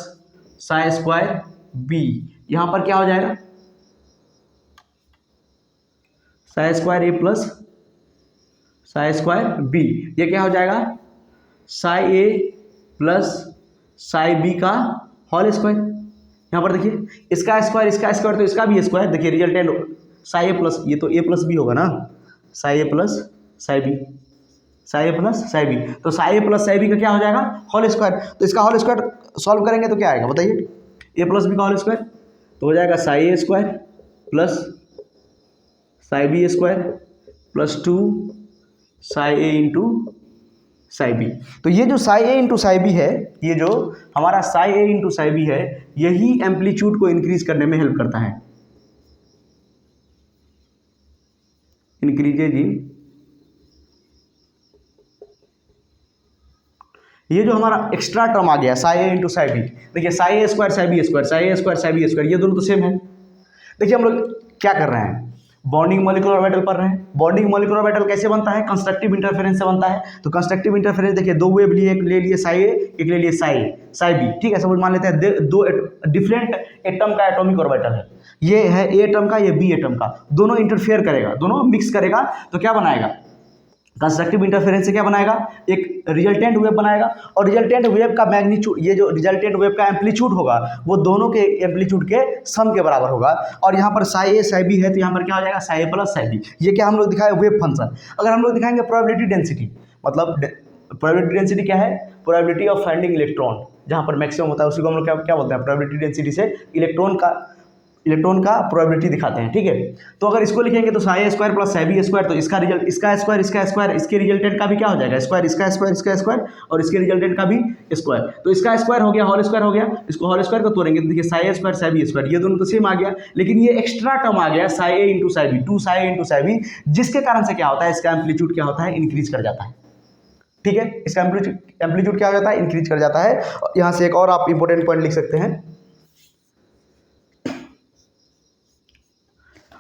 [SPEAKER 1] साई स्क्वायर बी। यहां पर क्या हो जाएगा? साई स्क्वायर ए प्लस साई स्क्वायर बी। ये क्या हो जाएगा? Psi A plus psi B का होल स्क्वायर। यहां पर देखिए इसका स्क्वायर तो इसका भी स्क्वायर। देखिए रिजल्टेंट साई ए प्लस, ये तो ए प्लस बी होगा ना, psi A plus psi B, psi A plus psi B. तो psi A plus psi B का क्या हो जाएगा? Whole square. तो इसका होल स्क्वायर सॉल्व करेंगे तो क्या आएगा बताइए? ए प्लस बी का होल स्क्वायर तो हो जाएगा psi A square plus psi B square plus 2 psi A into psi B. तो ये जो psi A into psi B है, ये जो हमारा psi A into psi B है, यही एम्पलीट्यूड को इंक्रीज करने में हेल्प करता है। इंक्रीजेज इन, ये जो हमारा एक्स्ट्रा टर्म आ गया psi A into psi B, देखिए psi A square psi B square, psi A square psi B square, ये दोनों तो सेम है। देखिए हम लोग क्या कर रहे हैं? बॉन्डिंग मॉलिक्यूलर ऑर्बिटल पढ़ रहे हैं। बॉन्डिंग मॉलिक्यूलर ऑर्बिटल कैसे बनता है? कंस्ट्रक्टिव इंटरफेरेंस से बनता है। तो कंस्ट्रक्टिव इंटरफेरेंस देखिए, दो वेव लिए, एक ले लिए साई ए, एक ले लिए साई बी, ठीक है। सब मान लेते हैं दो डिफरेंट एटम का एटॉमिक ऑर्बिटल है। ये है ए एटम का, ये बी एटम का, दोनों इंटरफेयर करेगा, दोनों मिक्स करेगा, तो क्या बनाएगा? कंस्ट्रक्टिव इंटरफेरेंस से क्या बनाएगा? एक रिजल्टेंट वेव बनाएगा। और रिजल्टेंट वेव का मैग्नीट्यूड, ये जो रिजल्टेंट वेव का एम्पलीट्यूड होगा, वो दोनों के एम्पलीट्यूड के सम के बराबर होगा। और यहाँ पर साई ए साई बी है, तो यहाँ पर क्या हो जाएगा? Psi A plus psi B. ये क्या हम लोग दिखाए? Wave function. अगर हम लोग दिखाएंगे प्रोबेबिलिटी डेंसिटी, मतलब प्रोबेबिलिटी डेंसिटी क्या है? प्रोबेबिलिटी ऑफ फाइंडिंग इलेक्ट्रॉन, जहाँ पर मैक्सिमम होता है उसी को हम लोग क्या बोलते हैं? प्रोबेबिलिटी डेंसिटी से इलेक्ट्रॉन का प्रोबेबिलिटी दिखाते हैं, ठीक है। तो अगर इसको लिखेंगे तो psi A square plus psi B square, तो इसका रिजल्ट, इसका स्क्वायर, इसके रिजल्टेंट का भी क्या हो जाएगा? स्क्वायर, इसका स्क्वायर और इसके रिजल्टेंट का भी स्क्वायर। तो इसका स्क्वायर हो गया, होल स्क्वायर हो गया, इसको होल स्क्वायर को तोड़ेंगे तो देखिए psi A square psi B square, ये दोनों तो सेम आ गया। लेकिन ये एक्स्ट्रा टर्म आ गया psi A into psi B, 2 psi A into psi B, जिसके कारण से क्या होता है? इसका एम्पलीट्यूड क्या होता है? इंक्रीज कर जाता है, ठीक है। इसका एम्पलीट्यूड क्या हो जाता है? इंक्रीज कर जाता है। यहाँ से एक और आप इंपॉर्टेंट पॉइंट लिख सकते हैं,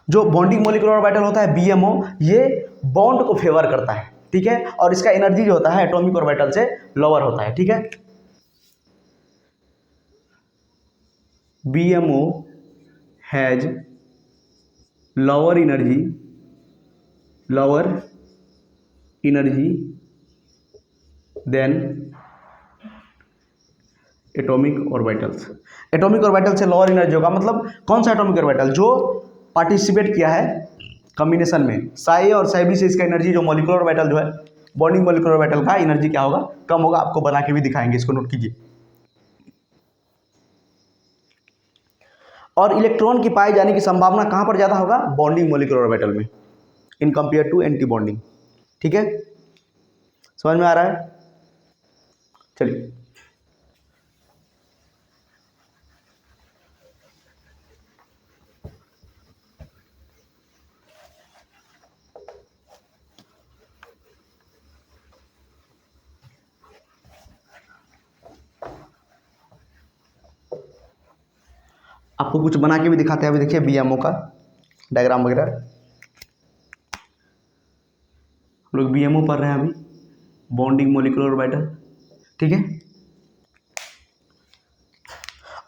[SPEAKER 1] जो बॉन्डिंग मॉलिक्यूलर ऑर्बिटल होता है बीएमओ, ये बॉन्ड को फेवर करता है, ठीक है। और इसका एनर्जी जो होता है एटॉमिक ऑर्बिटल से लोअर होता है, ठीक है। BMO has lower energy than atomic orbitals. Atomic orbital से लोअर एनर्जी होगा, मतलब कौन सा एटॉमिक ऑर्बिटल? जो पार्टिसिपेट किया है कॉम्बिनेशन में साई ए और साई बी से, इसका एनर्जी जो मॉलिक्यूलर ऑर्बिटल जो है, बॉन्डिंग मॉलिक्यूलर ऑर्बिटल का एनर्जी क्या होगा? कम होगा। आपको बना के भी दिखाएंगे, इसको नोट कीजिए। और इलेक्ट्रॉन की पाए जाने की संभावना कहां पर ज्यादा होगा? बॉन्डिंग मॉलिक्यूलर ऑर्बिटल में, in compare to anti bonding, ठीक है। समझ में आ रहा है? चलिए आपको कुछ बना के भी दिखाते हैं। अभी देखिए बीएमओ का डायग्राम वगैरह, हम लोग बीएमओ पढ़ रहे हैं अभी, बॉन्डिंग मॉलिक्यूलर ऑर्बिटल, ठीक है।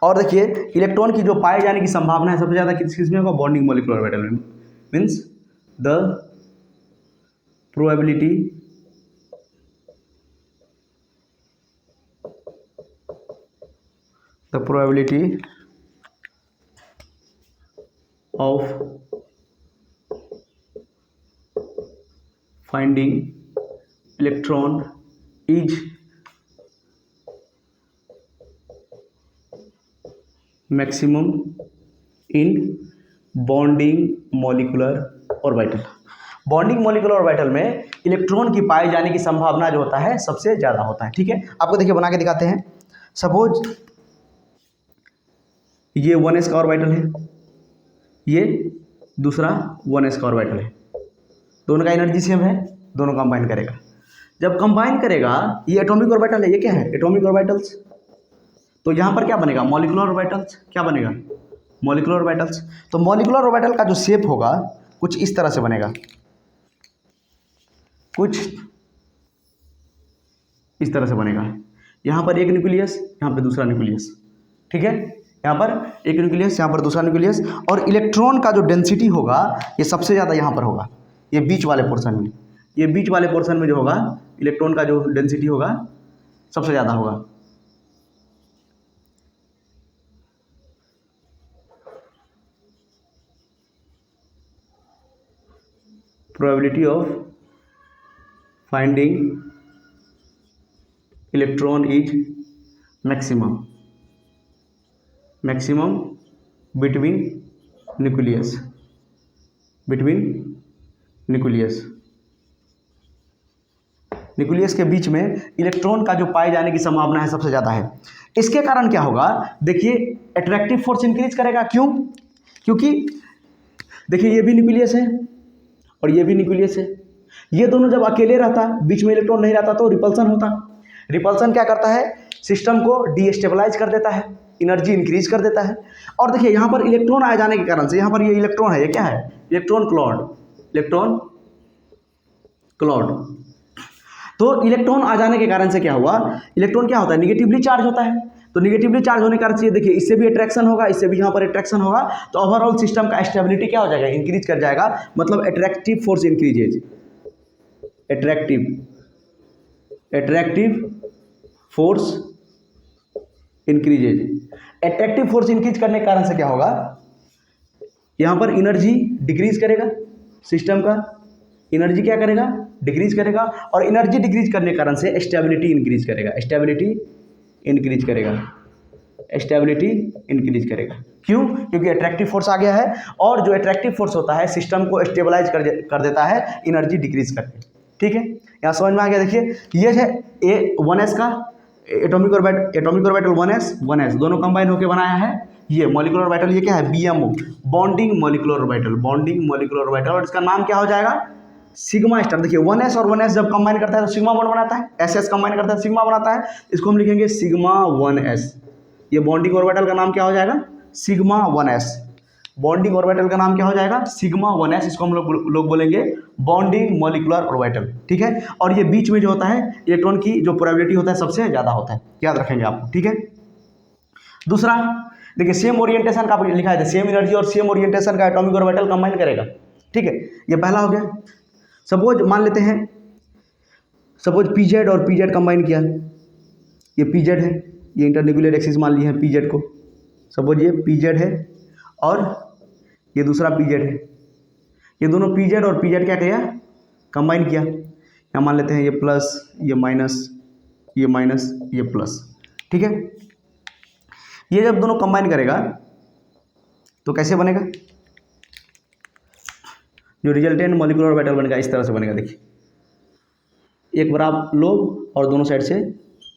[SPEAKER 1] और देखिए इलेक्ट्रॉन की जो पाए जाने की संभावना है सबसे ज़्यादा किस में होगा? बॉन्डिंग मॉलिक्यूलर ऑर्बिटल में। Means the probability of finding electron is maximum in bonding molecular orbital। Bonding molecular orbital में इलेक्ट्रॉन की पाए जाने की संभावना जो होता है सबसे ज़्यादा होता है, ठीक है। आपको देखिए बना के दिखाते हैं। सपोज ये 1s का ऑर्बिटल है, ये दूसरा 1s का ऑर्बिटल है, दोनों का एनर्जी सेम है, दोनों कंबाइन करेगा। जब कंबाइन करेगा, ये एटॉमिक ऑर्बिटल है, ये क्या है? Atomic orbitals. तो यहाँ पर क्या बनेगा? Molecular orbitals. क्या बनेगा? Molecular orbitals. तो मॉलिक्यूलर ऑर्बिटल का जो शेप होगा कुछ इस तरह से बनेगा, कुछ इस तरह से बनेगा। यहाँ पर एक न्यूक्लियस, यहाँ पर दूसरा न्यूक्लियस, ठीक है, यहाँ पर एक न्यूक्लियस, यहाँ पर दूसरा न्यूक्लियस। और इलेक्ट्रॉन का जो डेंसिटी होगा ये सबसे ज़्यादा यहाँ पर होगा, ये बीच वाले पोर्शन में, ये बीच वाले पोर्शन में जो होगा इलेक्ट्रॉन का जो डेंसिटी होगा सबसे ज़्यादा होगा। Probability of finding electron is maximum between nucleus, nucleus के बीच में इलेक्ट्रॉन का जो पाए जाने की संभावना है सबसे ज़्यादा है। इसके कारण क्या होगा, देखिए अट्रैक्टिव फोर्स इंक्रीज करेगा। क्यों? क्योंकि देखिए ये भी न्यूक्लियस है और ये भी न्यूक्लियस है, ये दोनों जब अकेले रहता, बीच में इलेक्ट्रॉन नहीं रहता तो रिपल्सन होता। रिपल्सन क्या करता है, सिस्टम को डीस्टेबलाइज कर देता है, एनर्जी इंक्रीज कर देता है। और देखिए यहाँ पर इलेक्ट्रॉन आ जाने के कारण से, यहाँ पर ये इलेक्ट्रॉन है, ये क्या है, इलेक्ट्रॉन क्लाउड। तो इलेक्ट्रॉन आ जाने के कारण से क्या हुआ, इलेक्ट्रॉन क्या होता है, निगेटिवली चार्ज होता है। तो निगेटिवली चार्ज होने के कारण से देखिए इससे भी अट्रैक्शन होगा, इससे भी यहाँ पर अट्रैक्शन होगा, तो ओवरऑल सिस्टम का स्टेबिलिटी क्या हो जाएगा, इंक्रीज कर जाएगा। मतलब attractive force increases, attractive force increases. Attractive force increase करने के कारण से क्या होगा, यहाँ पर एनर्जी डिक्रीज करेगा, सिस्टम का एनर्जी क्या करेगा, डिक्रीज करेगा। और एनर्जी डिक्रीज करने के कारण से स्टेबिलिटी इंक्रीज करेगा, स्टेबिलिटी इंक्रीज करेगा। क्यों? क्योंकि अट्रैक्टिव फोर्स आ गया है, और जो अट्रैक्टिव फोर्स होता है सिस्टम को स्टेबलाइज कर देता है एनर्जी डिक्रीज करके। ठीक है, यहाँ समझ में आ गया। देखिए ये है A1s का एटॉमिक ऑर्बिटल 1s दोनों कंबाइन होकर बनाया है ये मॉलिक्यूलर ऑर्बिटल। ये क्या है, BMO, बॉन्डिंग मॉलिक्यूलर ऑर्बिटल, और इसका नाम क्या हो जाएगा, सिग्मा स्टार। देखिए 1s और 1s जब कंबाइन करता है तो सिग्मा बॉन्ड बनाता है, SS कंबाइन करता है सिग्मा बनाता है, इसको हम लिखेंगे सिग्मा 1s। ये बॉन्डिंग ऑर्बिटल का नाम क्या हो जाएगा, सिग्मा 1s। बॉन्डिंग ऑर्बिटल का नाम क्या हो जाएगा, सिग्मा 1s। इसको हम लोग बोलेंगे बॉन्डिंग मॉलिक्यूलर ऑर्बिटल। ठीक है, और ये बीच में जो होता है इलेक्ट्रॉन की जो प्रोबेबिलिटी होता है सबसे ज़्यादा होता है, याद रखेंगे आप। ठीक है, दूसरा देखिए सेम ओरिएंटेशन का लिखा है, सेम एनर्जी और सेम ओरिएंटेशन का एटॉमिक ऑर्बिटल कंबाइन करेगा। ठीक है, ये पहला हो गया। सपोज मान लेते हैं, सपोज PZ और PZ कंबाइन किया, ये PZ है, ये इंटरन्यूक्लियर एक्सिस मान लिए हैं PZ को। सपोज ये PZ है और ये दूसरा PZ है, ये दोनों PZ और PZ क्या किया, कंबाइन किया। यहाँ मान लेते हैं ये प्लस, ये माइनस, ये माइनस, ये प्लस। ठीक है, ये जब दोनों कंबाइन करेगा तो कैसे बनेगा, जो रिजल्टेंट मॉलिक्यूलर ऑर्बिटल बनेगा इस तरह से बनेगा। देखिए एक बड़ा लोब और दोनों साइड से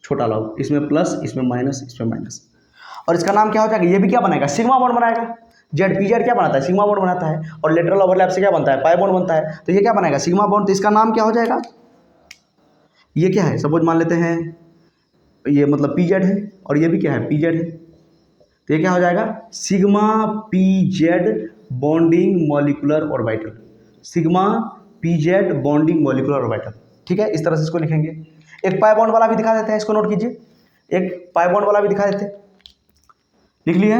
[SPEAKER 1] छोटा लोब, इसमें प्लस, इसमें माइनस, इसमें माइनस, और इसका नाम क्या हो जाएगा, ये भी क्या बनाएगा, सिग्मा बॉन्ड बनाएगा। PZ क्या बनाता है, सिग्मा बॉन्ड बनाता है, और लेटरल ओवरलैप से क्या बनता है, पाई बॉन्ड बनता है। तो ये क्या बनाएगा, सिग्मा बॉन्ड। तो इसका नाम क्या हो जाएगा, ये क्या है, सपोज मान लेते हैं ये मतलब PZ है और ये भी क्या है, PZ है। तो ये क्या हो जाएगा, sigma PZ bonding molecular orbital, sigma PZ bonding molecular orbital. ठीक है, इस तरह से इसको लिखेंगे। एक पाई बॉन्ड वाला भी दिखा देते हैं, इसको नोट कीजिए, एक पाई बॉन्ड वाला भी दिखा देते हैं, लिख लिए,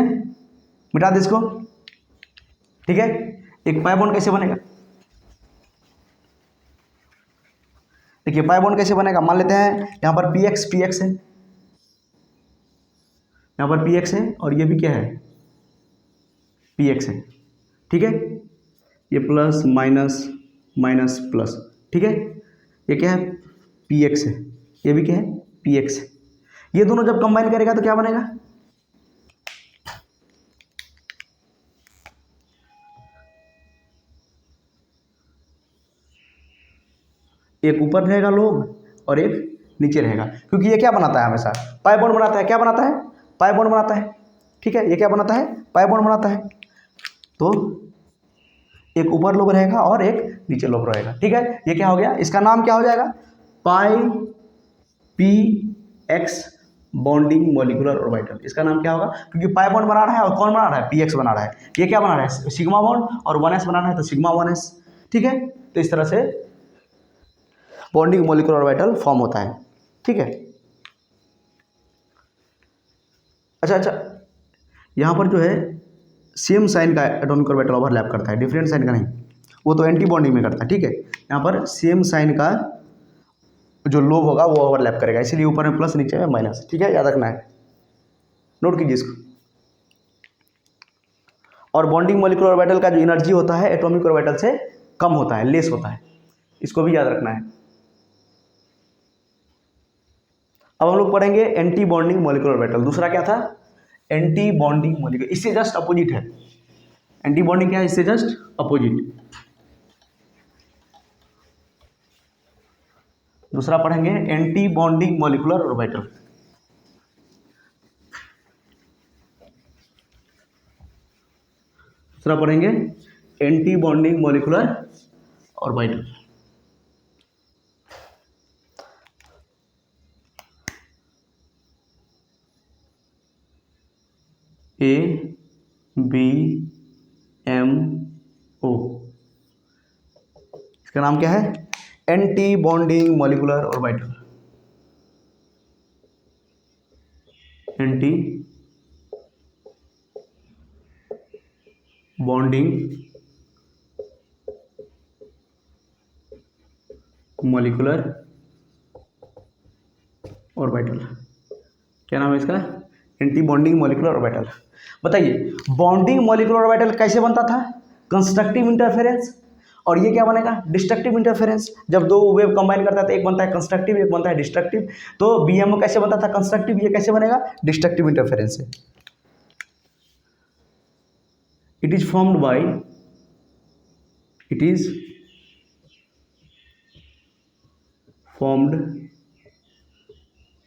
[SPEAKER 1] मिटा दे इसको। ठीक है, एक पाई बॉन्ड कैसे बनेगा, देखिए पाई बॉन्ड कैसे बनेगा, मान लेते हैं यहाँ पर PX है, यहाँ पर PX है और ये भी क्या है, PX है। ठीक है, ये प्लस माइनस माइनस प्लस। ठीक है, ये क्या है, PX है, ये भी क्या है, PX है। ये दोनों जब कंबाइन करेगा तो क्या बनेगा, एक ऊपर रहेगा लोब और एक नीचे रहेगा, क्योंकि ये क्या बनाता है, हमेशा पाई बॉन्ड बनाता है। क्या बनाता है, पाई बॉन्ड बनाता है। ठीक है, ये क्या बनाता है, पाई बॉन्ड बनाता है। तो एक ऊपर लोब रहेगा और एक नीचे लोब रहेगा। ठीक है, ये क्या हो गया, इसका नाम क्या हो जाएगा, पाई PX बॉन्डिंग मॉलिक्यूलर ऑर्बिटल। इसका नाम क्या होगा, क्योंकि पाई बॉन्ड बना रहा है और कौन बना रहा है, पीएक्स बना रहा है। ये क्या बना रहा है, सिग्मा बॉन्ड, और 1s बना रहा है तो सिग्मा 1s। ठीक है, तो इस तरह से बॉन्डिंग मॉलिक्यूलर ऑर्बिटल फॉर्म होता है। ठीक है, अच्छा, यहाँ पर जो है सेम साइन का एटॉमिक ऑर्बिटल ओवरलैप करता है, डिफरेंट साइन का नहीं, वो तो एंटी बॉन्डिंग में करता है। ठीक है, यहाँ पर सेम साइन का जो लोब होगा वो ओवरलैप करेगा, इसीलिए ऊपर में प्लस नीचे में माइनस। ठीक है, याद रखना है, नोट कीजिए इसको। और बॉन्डिंग मॉलिक्यूलर ऑर्बिटल का जो एनर्जी होता है एटॉमिक ऑर्बिटल से कम होता है, लेस होता है, इसको भी याद रखना है। अब हम लोग पढ़ेंगे एंटी बॉन्डिंग मॉलिक्यूलर ऑर्बिटल। दूसरा क्या था, एंटी बॉन्डिंग मॉलिक्यूलर, इससे जस्ट अपोजिट है। एंटी बॉन्डिंग क्या है, इससे जस्ट अपोजिट। दूसरा पढ़ेंगे एंटी बॉन्डिंग मॉलिक्यूलर ऑर्बिटल। दूसरा पढ़ेंगे anti bonding molecular orbital. ABMO, इसका नाम क्या है, anti bonding molecular orbital. Anti bonding molecular orbital, क्या नाम है इसका, एंटी बॉन्डिंग मॉलिक्यूलर ऑर्बिटल। बताइए बॉन्डिंग मॉलिक्यूलर ऑर्बिटल कैसे बनता था, कंस्ट्रक्टिव इंटरफेरेंस, और ये क्या बनेगा, डिस्ट्रक्टिव इंटरफेरेंस। जब दो वेव कंबाइन करता है तो एक बनता है कंस्ट्रक्टिव, एक बनता है डिस्ट्रक्टिव। तो बीएमओ कैसे बनता था, कंस्ट्रक्टिव, ये कैसे बनेगा, डिस्ट्रक्टिव इंटरफेरेंस से। It is formed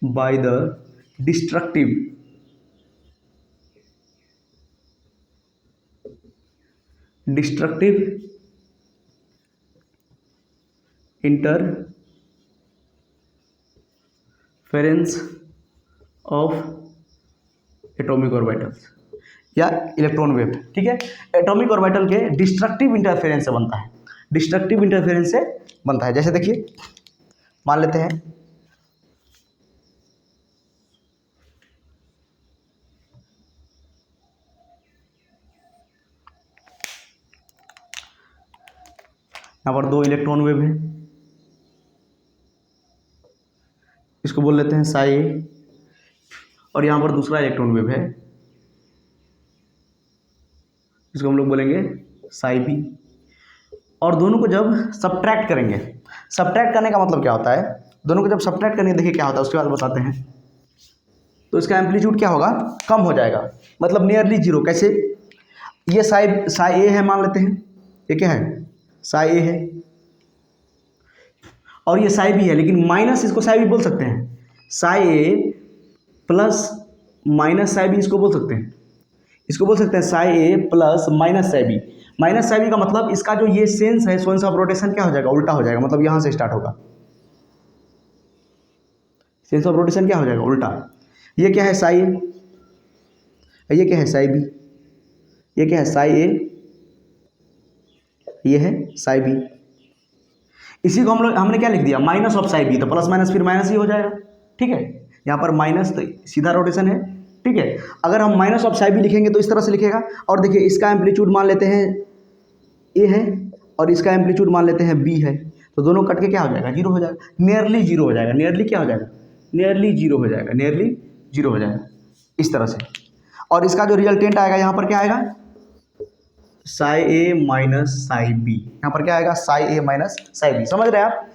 [SPEAKER 1] by the destructive interference of atomic orbitals या इलेक्ट्रॉन वेव। ठीक है, एटॉमिक ऑर्बिटल के डिस्ट्रक्टिव इंटरफेरेंस से बनता है, डिस्ट्रक्टिव इंटरफेरेंस से बनता है। जैसे देखिए मान लेते हैं यहाँ पर दो इलेक्ट्रॉन वेव है, इसको बोल लेते हैं साई ए, और यहाँ पर दूसरा इलेक्ट्रॉन वेव है, इसको हम लोग बोलेंगे साई बी। और दोनों को जब सब्ट्रैक्ट करेंगे, सब्ट्रैक्ट करने का मतलब क्या होता है, दोनों को जब सब्ट्रैक्ट करेंगे, देखिए क्या होता है उसके बाद बताते हैं। तो इसका एम्पलीट्यूड क्या होगा, कम हो जाएगा, मतलब नियरली जीरो। कैसे, ये साई ए है मान लेते हैं, ये क्या है, साई ए है, और ये साई बी है, लेकिन माइनस, इसको साई बी बोल सकते हैं, psi A plus minus psi B, इसको बोल सकते हैं, इसको बोल सकते हैं psi A plus minus psi B. Minus psi B का मतलब इसका जो ये सेंस है, सेंस ऑफ रोटेशन क्या हो जाएगा, उल्टा हो जाएगा, मतलब यहां से स्टार्ट होगा, सेंस ऑफ रोटेशन क्या हो जाएगा, उल्टा। ये क्या है, साई ए, ये क्या है, साई बी, ये क्या है, साई ए, ये है साई बी। इसी को हमने क्या लिख दिया, माइनस ऑफ साई बी, तो प्लस माइनस फिर माइनस ही हो जाएगा। ठीक है, यहाँ पर माइनस तो सीधा रोटेशन है। ठीक है, अगर हम माइनस ऑफ साई बी लिखेंगे तो इस तरह से लिखेगा। और देखिए इसका एम्पलीट्यूड मान लेते हैं ए है, और इसका एम्पलीट्यूड मान लेते हैं बी है, तो दोनों कट के क्या हो जाएगा, जीरो हो जाएगा, नियरली जीरो हो जाएगा, नियरली क्या हो जाएगा, नियरली जीरो हो जाएगा, नियरली जीरो हो जाएगा, इस तरह से। और इसका जो रिजल्टेंट आएगा यहाँ पर क्या आएगा, Sai A minus psi B, यहाँ पर क्या आएगा, Sai A minus psi B. समझ रहे हैं आप,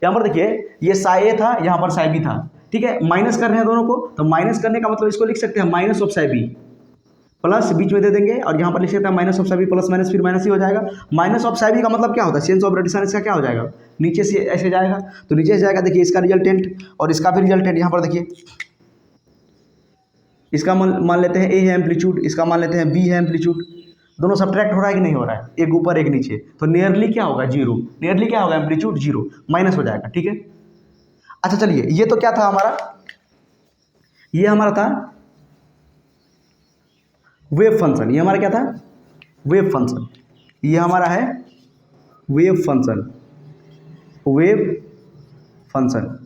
[SPEAKER 1] यहाँ पर देखिए ये साई ए था, यहाँ पर साई बी था। ठीक है, माइनस कर रहे हैं दोनों को, तो माइनस करने का मतलब इसको लिख सकते हैं minus of psi B, plus बीच में दे देंगे, और यहाँ पर लिख सकते हैं minus of psi B, plus minus फिर माइनस ही हो जाएगा। माइनस ऑफ साई बी का मतलब क्या होता है, सेंस ऑफ रोटेशन इसका क्या हो जाएगा, नीचे से ऐसे जाएगा, तो नीचे से जाएगा। देखिए इसका रिजल्टेंट और इसका भी रिजल्टेंट, यहाँ पर देखिए इसका मान लेते हैं ए है एम्पलीट्यूड, इसका मान लेते हैं बी है एम्पलीट्यूड, दोनों सब्ट्रैक्ट हो रहा है कि नहीं हो रहा है, एक ऊपर एक नीचे, तो नियरली क्या होगा, जीरो, नियरली क्या होगा, एम्पलीट्यूड जीरो, माइनस हो जाएगा। ठीक है, अच्छा चलिए, ये तो क्या था हमारा, ये हमारा था वेव फंक्शन, ये हमारा क्या था, वेव फंक्शन। ये हमारा है वेव फंक्शन, वेव फंक्शन।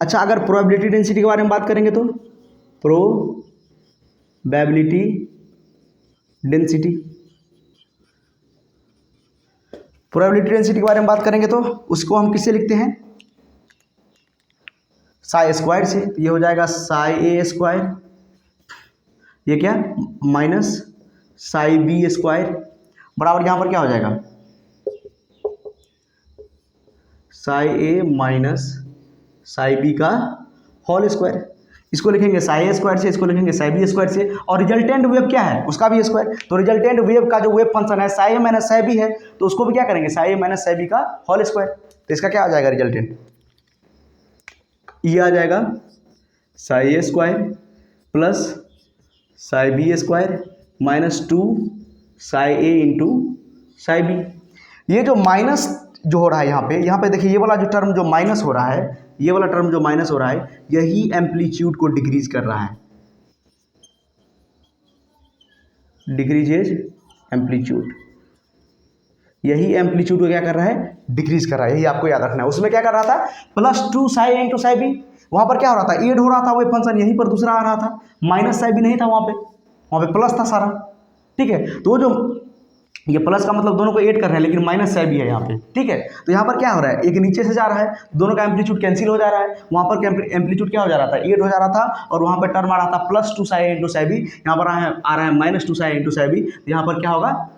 [SPEAKER 1] अच्छा, अगर प्रोबेबिलिटी डेंसिटी के बारे में बात करेंगे तो प्रोबेबिलिटी डेंसिटी, प्रोबेबिलिटी डेंसिटी के बारे में बात करेंगे तो उसको हम किससे लिखते हैं, साई स्क्वायर से। ये हो जाएगा साई ए स्क्वायर, ये क्या माइनस साई बी स्क्वायर, बराबर यहाँ पर क्या हो जाएगा, psi A minus psi B का होल स्क्वायर। इसको लिखेंगे साई ए स्क्वायर से, इसको लिखेंगे साई बी स्क्वायर से, और रिजल्टेंट वेव क्या है, उसका भी स्क्वायर। तो रिजल्टेंट वेव का जो वेव फंक्शन है psi A minus psi B है, तो उसको भी क्या करेंगे, psi A minus psi B का होल स्क्वायर। तो इसका क्या आ जाएगा रिजल्टेंट, ये आ जाएगा psi A square plus psi B square minus 2 psi A into psi B. ये जो माइनस जो हो रहा है यहाँ पे देखिए, ये वाला जो टर्म जो माइनस हो रहा है, ये वाला टर्म जो माइनस हो रहा है, यही एम्पलीट्यूड को डिक्रीज कर रहा है, डिक्रीजेज एम्पलीट्यूड, यही एम्पलीट्यूड को क्या कर रहा है, डिक्रीज कर रहा है। यही आपको याद रखना है। उसमें क्या कर रहा था, plus 2 psi A into psi B, वहाँ पर क्या हो रहा था, एड हो रहा था वो फंक्शन, यहीं पर दूसरा आ रहा था, माइनस साई बी नहीं था वहाँ पे प्लस था सारा, ठीक है। तो जो ये प्लस का मतलब दोनों को ऐड कर रहे हैं, लेकिन माइनस साई बी है यहाँ पे, ठीक है। तो यहाँ पर क्या हो रहा है, एक नीचे से जा रहा है, दोनों का एम्पलीट्यूड कैंसिल हो जा रहा है, वहाँ पर एम्पलीट्यूड क्या हो जा रहा था, ऐड हो जा रहा था, और वहाँ पर टर्म आ रहा था plus 2 psi into psi B, यहाँ पर आ रहा है minus 2 psi into psi B. यहाँ पर क्या होगा,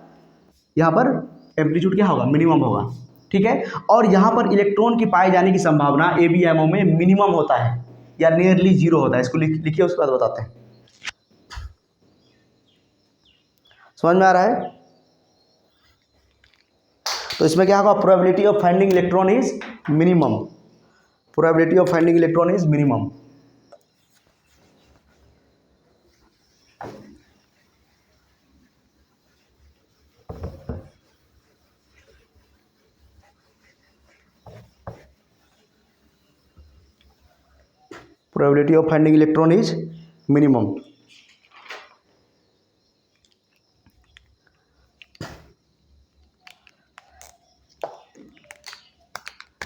[SPEAKER 1] यहाँ पर एम्पलीट्यूड क्या होगा, मिनिमम होगा, ठीक है। और यहाँ पर इलेक्ट्रॉन की पाए जाने की संभावना ABMO में मिनिमम होता है या नियरली जीरो होता है। इसको लिखिए, उसके बाद बताते हैं। समझ में आ रहा है। तो इसमें क्या होगा, probability of finding electron is minimum, probability of finding electron is minimum. Probability of finding electron is minimum.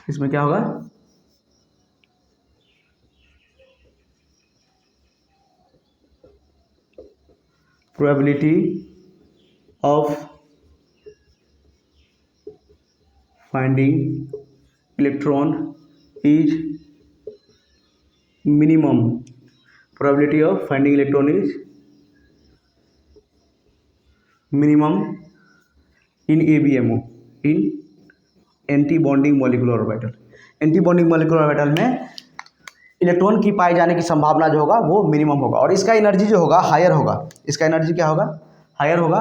[SPEAKER 1] इसमें क्या होगा, probability of finding electron is minimum, probability of finding electron is minimum in ABMO, in anti bonding molecular orbital. Anti bonding molecular orbital में electron की पाए जाने की संभावना जो होगा वो मिनिमम होगा, और इसका एनर्जी जो होगा हायर होगा। इसका एनर्जी क्या होगा, हायर होगा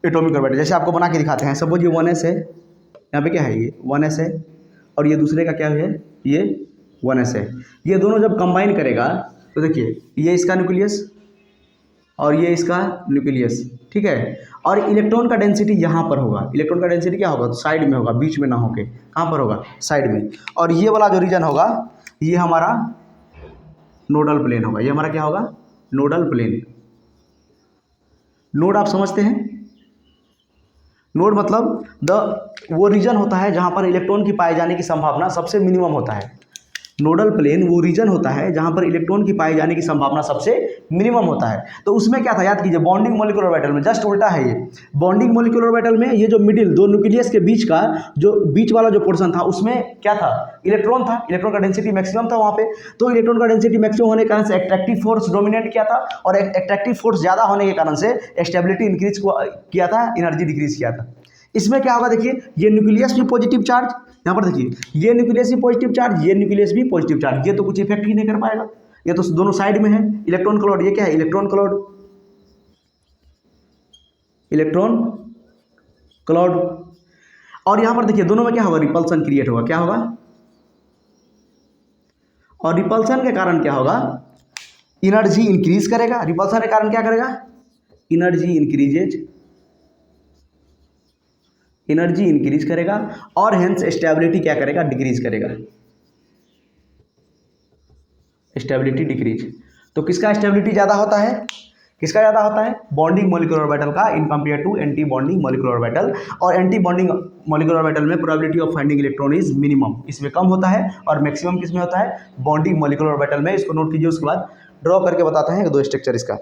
[SPEAKER 1] एटॉमिक ऑर्बिटल। जैसे आपको बना के दिखाते हैं, सपोज ये 1s है, यहाँ पे क्या है, ये 1s है, और ये दूसरे का क्या है, ये 1s है। ये दोनों जब कंबाइन करेगा तो देखिए, ये इसका न्यूक्लियस और ये इसका न्यूक्लियस, ठीक है। और इलेक्ट्रॉन का डेंसिटी यहाँ पर होगा। इलेक्ट्रॉन का डेंसिटी क्या होगा, तो साइड में होगा, बीच में ना होके, कहाँ पर होगा, साइड में। और ये वाला जो रीजन होगा, ये हमारा नोडल प्लेन होगा। ये हमारा क्या होगा, नोडल प्लेन। नोड आप समझते हैं, नोड मतलब वो रीजन होता है जहाँ पर इलेक्ट्रॉन की पाए जाने की संभावना सबसे मिनिमम होता है। नोडल प्लेन वो रीजन होता है जहाँ पर इलेक्ट्रॉन की पाए जाने की संभावना सबसे मिनिमम होता है। तो उसमें क्या था, याद कीजिए, बॉन्डिंग मॉलिक्यूलर ऑर्बिटल में जस्ट उल्टा है। ये बॉन्डिंग मॉलिक्यूलर ऑर्बिटल में ये जो मिडिल दो न्यूक्लियस के बीच का जो बीच वाला जो पोर्शन था, उसमें क्या था, इलेक्ट्रॉन था। इलेक्ट्रॉन का डेंसिटी मैक्सिमम था वहाँ पे। तो इलेक्ट्रॉन का डेंसिटी मैक्सिमम होने के कारण से एट्रैक्टिव फोर्स डोमिनेट किया था, और एट्रैक्टिव फोर्स ज़्यादा होने के कारण से स्टेबिलिटी इंक्रीज किया था, एनर्जी डिक्रीज किया था। इसमें क्या होगा, देखिए, ये न्यूक्लियस भी पॉजिटिव चार्ज, यहाँ पर देखिए, ये न्यूक्लियस भी पॉजिटिव चार्ज, ये न्यूक्लियस भी पॉजिटिव चार्ज, ये तो कुछ इफेक्ट ही नहीं कर पाएगा, ये तो दोनों साइड में है। इलेक्ट्रॉन क्लाउड, ये क्या है, इलेक्ट्रॉन क्लाउड, इलेक्ट्रॉन क्लाउड। और यहाँ पर देखिए, दोनों में क्या होगा, रिपल्सन क्रिएट होगा। क्या होगा, और रिपल्सन के कारण क्या होगा, एनर्जी इंक्रीज करेगा। रिपल्सन के कारण क्या करेगा, एनर्जी इंक्रीजेज, एनर्जी इंक्रीज करेगा, और हेंस स्टेबिलिटी क्या करेगा, डिक्रीज करेगा, स्टेबिलिटी डिक्रीज। तो किसका स्टेबिलिटी ज़्यादा होता है, किसका ज़्यादा होता है, बॉन्डिंग मॉलिक्यूलर ऑर्बिटल का in compare to anti bonding molecular orbital. और एंटी बॉन्डिंग मॉलिक्यूलर ऑर्बिटल में probability of finding electron is minimum, इसमें कम होता है, और मैक्सिमम किस में होता है, बॉन्डिंग मॉलिक्यूलर ऑर्बिटल में। इसको नोट कीजिए, उसके बाद ड्रॉ करके बताते हैं दो स्ट्रक्चर इसका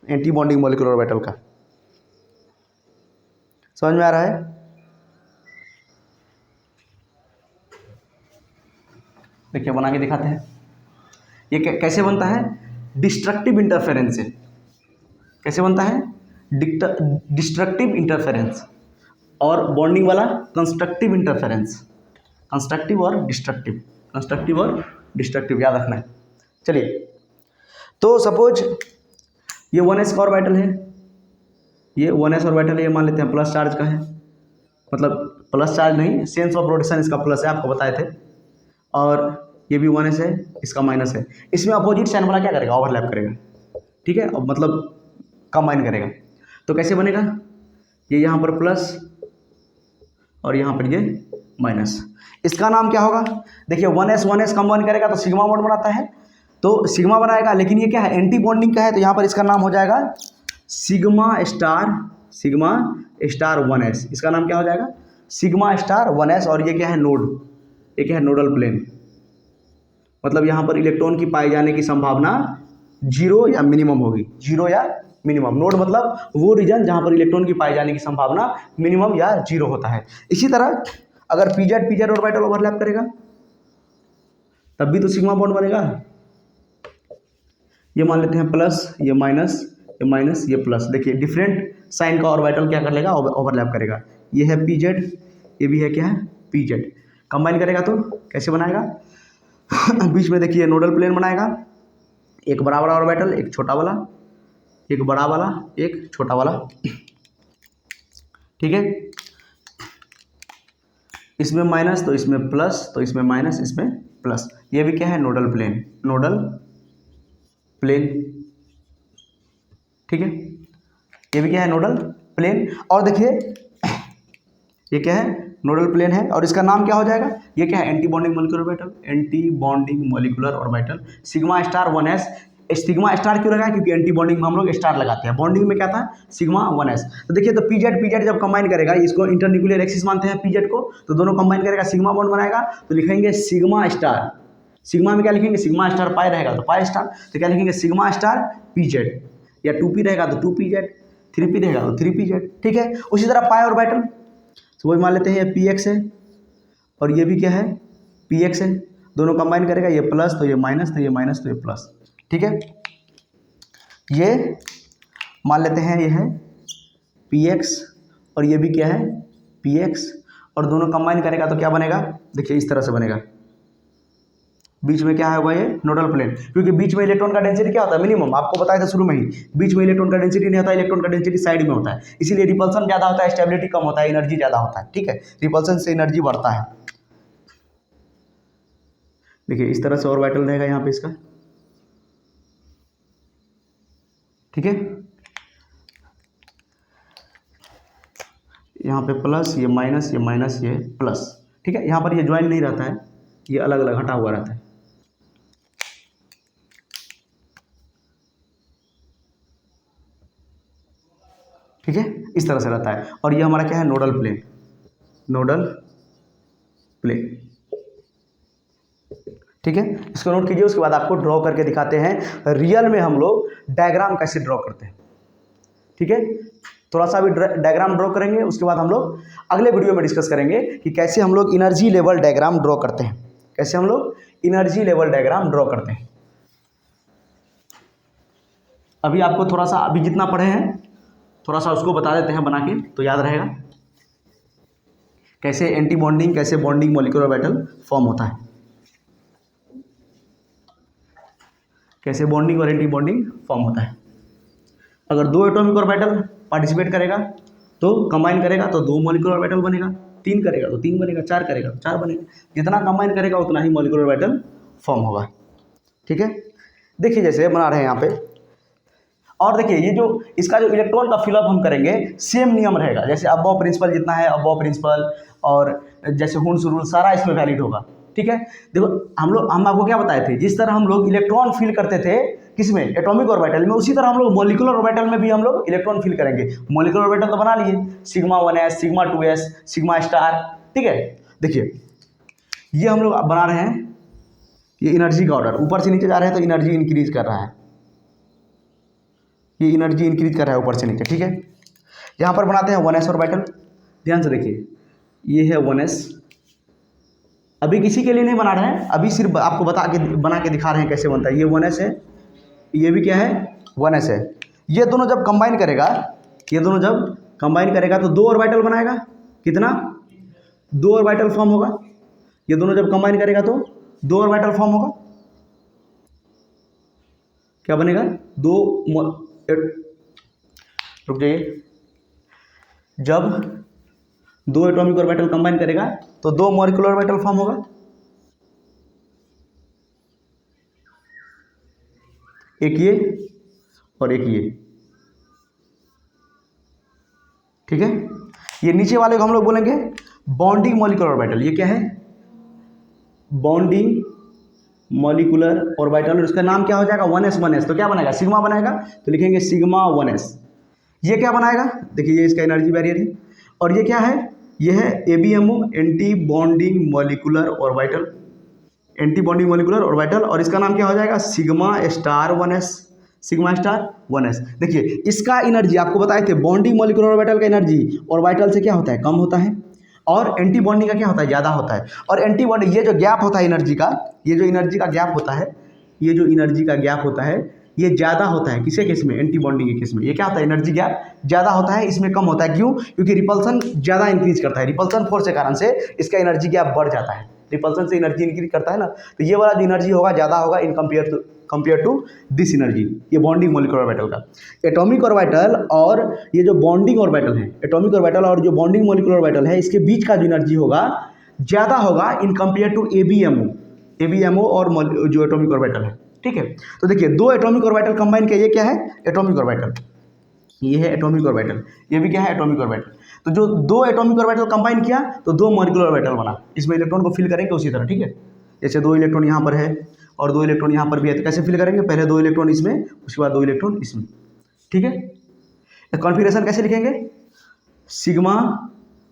[SPEAKER 1] एंटी बॉन्डिंग मॉलिक्यूलर ऑर्बिटल का। समझ में आ रहा है? देखिए बना के दिखाते हैं। ये कैसे बनता है, डिस्ट्रक्टिव इंटरफेरेंस से। कैसे बनता है, डिस्ट्रक्टिव इंटरफेरेंस, और बॉन्डिंग वाला कंस्ट्रक्टिव इंटरफेरेंस। कंस्ट्रक्टिव और डिस्ट्रक्टिव, कंस्ट्रक्टिव और डिस्ट्रक्टिव याद रखना है। चलिए, तो सपोज ये 1s का ऑर्बिटल है, ये 1s ऑर्बिटल है, ये मान लेते हैं प्लस चार्ज का है, मतलब प्लस चार्ज नहीं, सेंस ऑफ रोटेशन इसका प्लस है, आपको बताए थे। और ये भी 1s है, इसका माइनस है। इसमें अपोजिट साइन वाला क्या करेगा, ओवरलैप करेगा, ठीक है, अब मतलब कंबाइन करेगा। तो कैसे बनेगा, ये यहाँ पर प्लस और यहाँ पर ये माइनस, इसका नाम क्या होगा, देखिए 1s कंबाइन करेगा तो सिग्मा बॉन्ड बनाता है, तो सिग्मा बनाएगा। लेकिन ये क्या है, एंटी बॉन्डिंग का है, तो यहाँ पर इसका नाम हो जाएगा सिग्मा स्टार 1s। इसका नाम क्या हो जाएगा, सिग्मा स्टार 1s। और ये क्या है, नोड, ये क्या है, नोडल प्लेन। मतलब यहाँ पर इलेक्ट्रॉन की पाए जाने की संभावना 0 या मिनिमम होगी, 0 या मिनिमम। नोड मतलब वो रीजन जहाँ पर इलेक्ट्रॉन की पाए जाने की संभावना मिनिमम या 0 होता है। इसी तरह अगर पीजेड ऑर्बिटल ओवरलैप करेगा तब भी तो सिग्मा बॉन्ड बनेगा। ये मान लेते हैं प्लस, ये माइनस, ये माइनस, ये प्लस। देखिए डिफरेंट साइन का ऑर्बिटल क्या कर लेगा, ओवरलैप करेगा। ये है पीजेड, ये भी है क्या है, पीजेड। कंबाइन करेगा तो कैसे बनाएगा, बीच में देखिए नोडल प्लेन बनाएगा, एक बड़ा वाला ऑर्बिटल, एक छोटा वाला, एक बड़ा वाला, एक छोटा वाला, ठीक है। इसमें माइनस तो इसमें प्लस, तो इसमें माइनस, इसमें प्लस। ये भी क्या है, नोडल प्लेन, नोडल प्लेन, ठीक है। ये भी क्या है, नोडल प्लेन। और देखिए ये क्या है, नोडल प्लेन है, और इसका नाम क्या हो जाएगा, ये क्या है, anti bonding molecular orbital, anti bonding molecular orbital, sigma star 1s। Sigma star क्यों लगा, क्योंकि एंटी बॉन्डिंग में हम लोग स्टार लगाते हैं, बॉन्डिंग में क्या था, सिग्मा 1s। तो देखिए, तो पीजेड जब कंबाइन करेगा, इसको इंटरन्यूक्लियर एक्सिस मानते हैं पीजेड को, तो दोनों कंबाइन करेगा, सिग्मा बॉन्ड बनाएगा, तो लिखेंगे सिग्मा स्टार। सिग्मा में क्या लिखेंगे, सिग्मा स्टार पाई रहेगा तो पाई स्टार, तो क्या लिखेंगे, सिग्मा स्टार पीजेड, या 2p रहेगा तो 2pz, 3p रहेगा तो 3pz, ठीक है। उसी तरह पाई ऑर्बिटल, तो वही मान लेते हैं, ये px है और ये भी क्या है, px है। दोनों कंबाइन करेगा, ये प्लस तो ये माइनस, तो ये माइनस तो ये प्लस, ठीक है। ये मान लेते हैं, ये है px और ये भी क्या है, px, और दोनों कंबाइन करेगा तो क्या बनेगा, देखिए इस तरह से बनेगा। बीच में क्या होगा, ये नोडल प्लेन, क्योंकि बीच में इलेक्ट्रॉन का डेंसिटी क्या होता है, मिनिमम। आपको बताया था शुरू में ही, बीच में इलेक्ट्रॉन का डेंसिटी नहीं होता, इलेक्ट्रॉन का डेंसिटी साइड में होता है, इसीलिए रिपल्सन ज़्यादा होता है, स्टेबिलिटी कम होता है, एनर्जी ज़्यादा होता है, ठीक है। रिपल्सन से एनर्जी बढ़ता है। देखिए इस तरह से ऑर्बिटल रहेगा यहाँ पे इसका, ठीक है। यहाँ पे प्लस, ये माइनस, ये माइनस, ये प्लस, ठीक है। यहाँ पर ये ज्वाइन नहीं रहता है, ये अलग अलग हटा हुआ रहता है, ठीक है। इस तरह से रहता है। और ये हमारा क्या है, नोडल प्लेन, नोडल प्लेन, ठीक है। इसको नोट कीजिए। उसके बाद आपको ड्रॉ करके दिखाते हैं रियल में हम लोग डायग्राम कैसे ड्रॉ करते हैं, ठीक है। थोड़ा सा भी डायग्राम ड्रॉ करेंगे, उसके बाद हम लोग अगले वीडियो में डिस्कस करेंगे कि कैसे हम लोग एनर्जी लेवल डायग्राम ड्रॉ करते हैं, कैसे हम लोग एनर्जी लेवल डायग्राम ड्रॉ करते हैं। अभी आपको थोड़ा सा, अभी जितना पढ़े हैं थोड़ा सा उसको बता देते हैं बना के, तो याद रहेगा कैसे एंटी बॉन्डिंग, कैसे बॉन्डिंग मॉलिक्यूलर ऑर्बिटल फॉर्म होता है, कैसे बॉन्डिंग और एंटी बॉन्डिंग फॉर्म होता है। अगर 2 एटॉमिक ऑर्बिटल पार्टिसिपेट करेगा तो कंबाइन करेगा तो 2 मॉलिक्यूलर ऑर्बिटल बनेगा, 3 करेगा तो 3 बनेगा, 4 करेगा तो 4 बनेगा। जितना कंबाइन करेगा उतना ही मॉलिक्यूलर ऑर्बिटल फॉर्म होगा, ठीक है। देखिए जैसे बना रहे हैं यहाँ पे, और देखिए ये जो इसका जो इलेक्ट्रॉन का फिलअप हम करेंगे सेम नियम रहेगा, जैसे अबव प्रिंसिपल जितना है अबव प्रिंसिपल, और जैसे हुन्स रूल सारा इसमें वैलिड होगा, ठीक है। देखो हम आपको क्या बताए थे, जिस तरह हम लोग इलेक्ट्रॉन फील करते थे किसमें, एटॉमिक ऑर्बिटल में, उसी तरह हम लोग मॉलिक्यूलर ऑर्बिटल में भी हम लोग इलेक्ट्रॉन फील करेंगे। मॉलिक्यूलर ऑर्बिटल तो बना लिए, sigma 1s, sigma 2s, sigma star, ठीक है। देखिए ये हम लोग बना रहे हैं, ये एनर्जी का ऑर्डर ऊपर से नीचे जा रहे हैं तो एनर्जी इंक्रीज कर रहा है, ये एनर्जी इंक्रीज कर रहा है ऊपर से नीचे, ठीक है। यहाँ पर बनाते हैं 1s ऑर्बिटल, ध्यान से देखिए ये है 1s, अभी किसी के लिए नहीं बना रहे हैं, अभी सिर्फ आपको बना के दिखा रहे हैं कैसे बनता है। ये 1s है, ये भी क्या है 1s है। ये दोनों जब कंबाइन करेगा, ये दोनों जब कंबाइन करेगा तो 2 ऑर्बिटल बनाएगा, कितना, 2 ऑर्बिटल फॉर्म होगा। ये दोनों जब कंबाइन करेगा तो 2 ऑर्बिटल फॉर्म होगा, क्या बनेगा, रुक जाइए, जब 2 एटॉमिक ऑर्बिटल कंबाइन करेगा तो 2 मॉलिक्यूलर ऑर्बिटल फॉर्म होगा, एक ये और एक ये, ठीक है। ये नीचे वाले को हम लोग बोलेंगे बॉन्डिंग मॉलिक्यूलर ऑर्बिटल। ये क्या है, बॉन्डिंग मॉलिक्यूलर ऑर्बिटल, और इसका नाम क्या हो जाएगा 1s 1s, तो क्या बनाएगा, सिग्मा बनाएगा, तो लिखेंगे सिग्मा 1s। ये क्या बनाएगा, देखिए ये इसका एनर्जी बैरियर है, और ये क्या है, ये है ABMO, anti bonding molecular orbital, anti bonding molecular orbital, और इसका नाम क्या हो जाएगा sigma star 1s, sigma star 1s। देखिए इसका एनर्जी आपको बताए थे, बॉन्डिंग मॉलिक्यूलर ऑर्बिटल का एनर्जी ऑर्बिटल से क्या होता है, कम होता है, और एंटी बॉन्डिंग का क्या होता है, ज़्यादा होता है। और एंटी बॉन्डिंग, ये जो गैप होता है एनर्जी का, ये जो एनर्जी का गैप होता है, ये जो एनर्जी का गैप होता है, ये ज़्यादा होता है किसके केस में, एंटी बॉन्डिंग के केस में। ये क्या होता है, एनर्जी गैप ज़्यादा होता है, इसमें कम होता है, क्यों, क्योंकि रिपल्सन ज़्यादा इंक्रीज करता है, रिपल्सन फोर्स के कारण से इसका एनर्जी गैप बढ़ जाता है, रिपल्सन से एनर्जी इंक्रीज करता है ना, तो ये वाला जो एनर्जी होगा ज़्यादा होगा in compare to this energy, ये बॉन्डिंग मॉलिक्यूलर ऑर्बिटल का। एटॉमिक ऑर्बिटल और ये जो बॉन्डिंग ऑर्बिटल है, एटॉमिक ऑर्बिटल और जो बॉन्डिंग मॉलिक्यूलर ऑर्बिटल है, इसके बीच का जो एनर्जी होगा ज़्यादा होगा इन कंपेयर टू ABMO और जो एटॉमिक ऑर्बिटल है, ठीक है। तो देखिए 2 एटॉमिक ऑर्बिटल कंबाइन किया, ये क्या है, एटॉमिक ऑर्बिटल, ये है एटॉमिक ऑर्बिटल, ये भी क्या है, एटॉमिक ऑर्बिटल। तो जो 2 एटॉमिक ऑर्बिटल कंबाइन किया तो 2 मॉलिक्यूलर ऑर्बिटल बना, इसमें इलेक्ट्रॉन को फिल करेंगे उसी तरह, ठीक है। जैसे 2 इलेक्ट्रॉन यहाँ पर है और 2 इलेक्ट्रॉन यहाँ पर भी है, तो कैसे फिल करेंगे, पहले 2 इलेक्ट्रॉन इसमें, उसके बाद 2 इलेक्ट्रॉन इसमें, ठीक है। कॉन्फिगरेशन कैसे लिखेंगे, sigma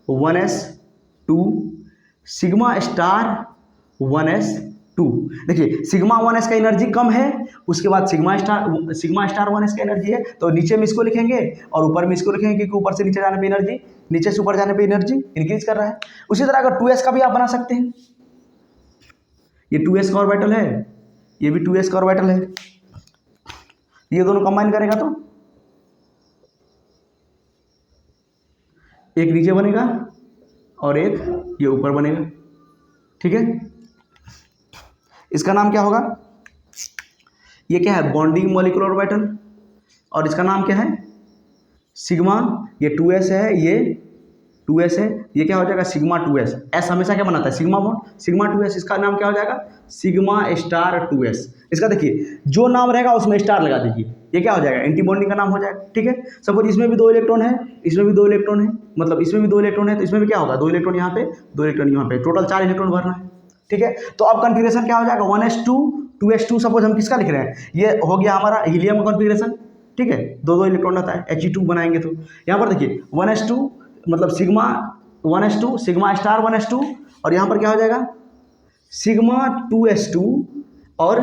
[SPEAKER 1] 1s 2, sigma star 1s 2। देखिए सिग्मा 1s का एनर्जी कम है, उसके बाद सिग्मा स्टार 1s का एनर्जी है, तो नीचे में इसको लिखेंगे और ऊपर में इसको लिखेंगे, क्योंकि ऊपर से नीचे जाने पे एनर्जी, नीचे से ऊपर जाने पे एनर्जी इंक्रीज कर रहा है। उसी तरह अगर 2s का भी आप बना सकते हैं, ये 2s का ऑर्बिटल है, ये भी 2s का ऑर्बिटल है, ये दोनों कंबाइन करेगा तो एक नीचे बनेगा और एक ये ऊपर बनेगा, ठीक है। इसका नाम क्या होगा, ये क्या है, बॉन्डिंग मॉलिक्यूलर ऑर्बिटल, और इसका नाम क्या है, सिग्मा, ये 2s है, ये 2s है, ये क्या हो जाएगा सिग्मा 2s। s हमेशा क्या बनाता है, सिग्मा बॉन्ड, सिग्मा 2s, इसका नाम क्या हो जाएगा, सिग्मा स्टार 2s। इसका देखिए जो नाम रहेगा उसमें स्टार लगा दीजिए, ये क्या हो जाएगा, एंटी बॉन्डिंग का नाम हो जाएगा, ठीक है। सपोज इसमें भी 2 इलेक्ट्रॉन है, इसमें भी 2 इलेक्ट्रॉन है, मतलब इसमें भी 2 इलेक्ट्रॉन है, तो इसमें भी क्या होगा, 2 इलेक्ट्रॉन यहाँ पे, 2 इलेक्ट्रॉन यहाँ पे, टोटल 4 इलेक्ट्रॉन भरना है, ठीक है। तो अब कॉन्फिगरेशन क्या हो जाएगा, 1s2 2s2। सपोज हम किसका लिख रहे हैं, ये हो गया हमारा हीलियम का कॉन्फिगरेशन, ठीक है, 2 इलेक्ट्रॉन रहता है, He2 बनाएंगे तो यहाँ पर देखिए 1s2 मतलब sigma 1s2, sigma star 1s2, और यहाँ पर क्या हो जाएगा सिग्मा 2s2 और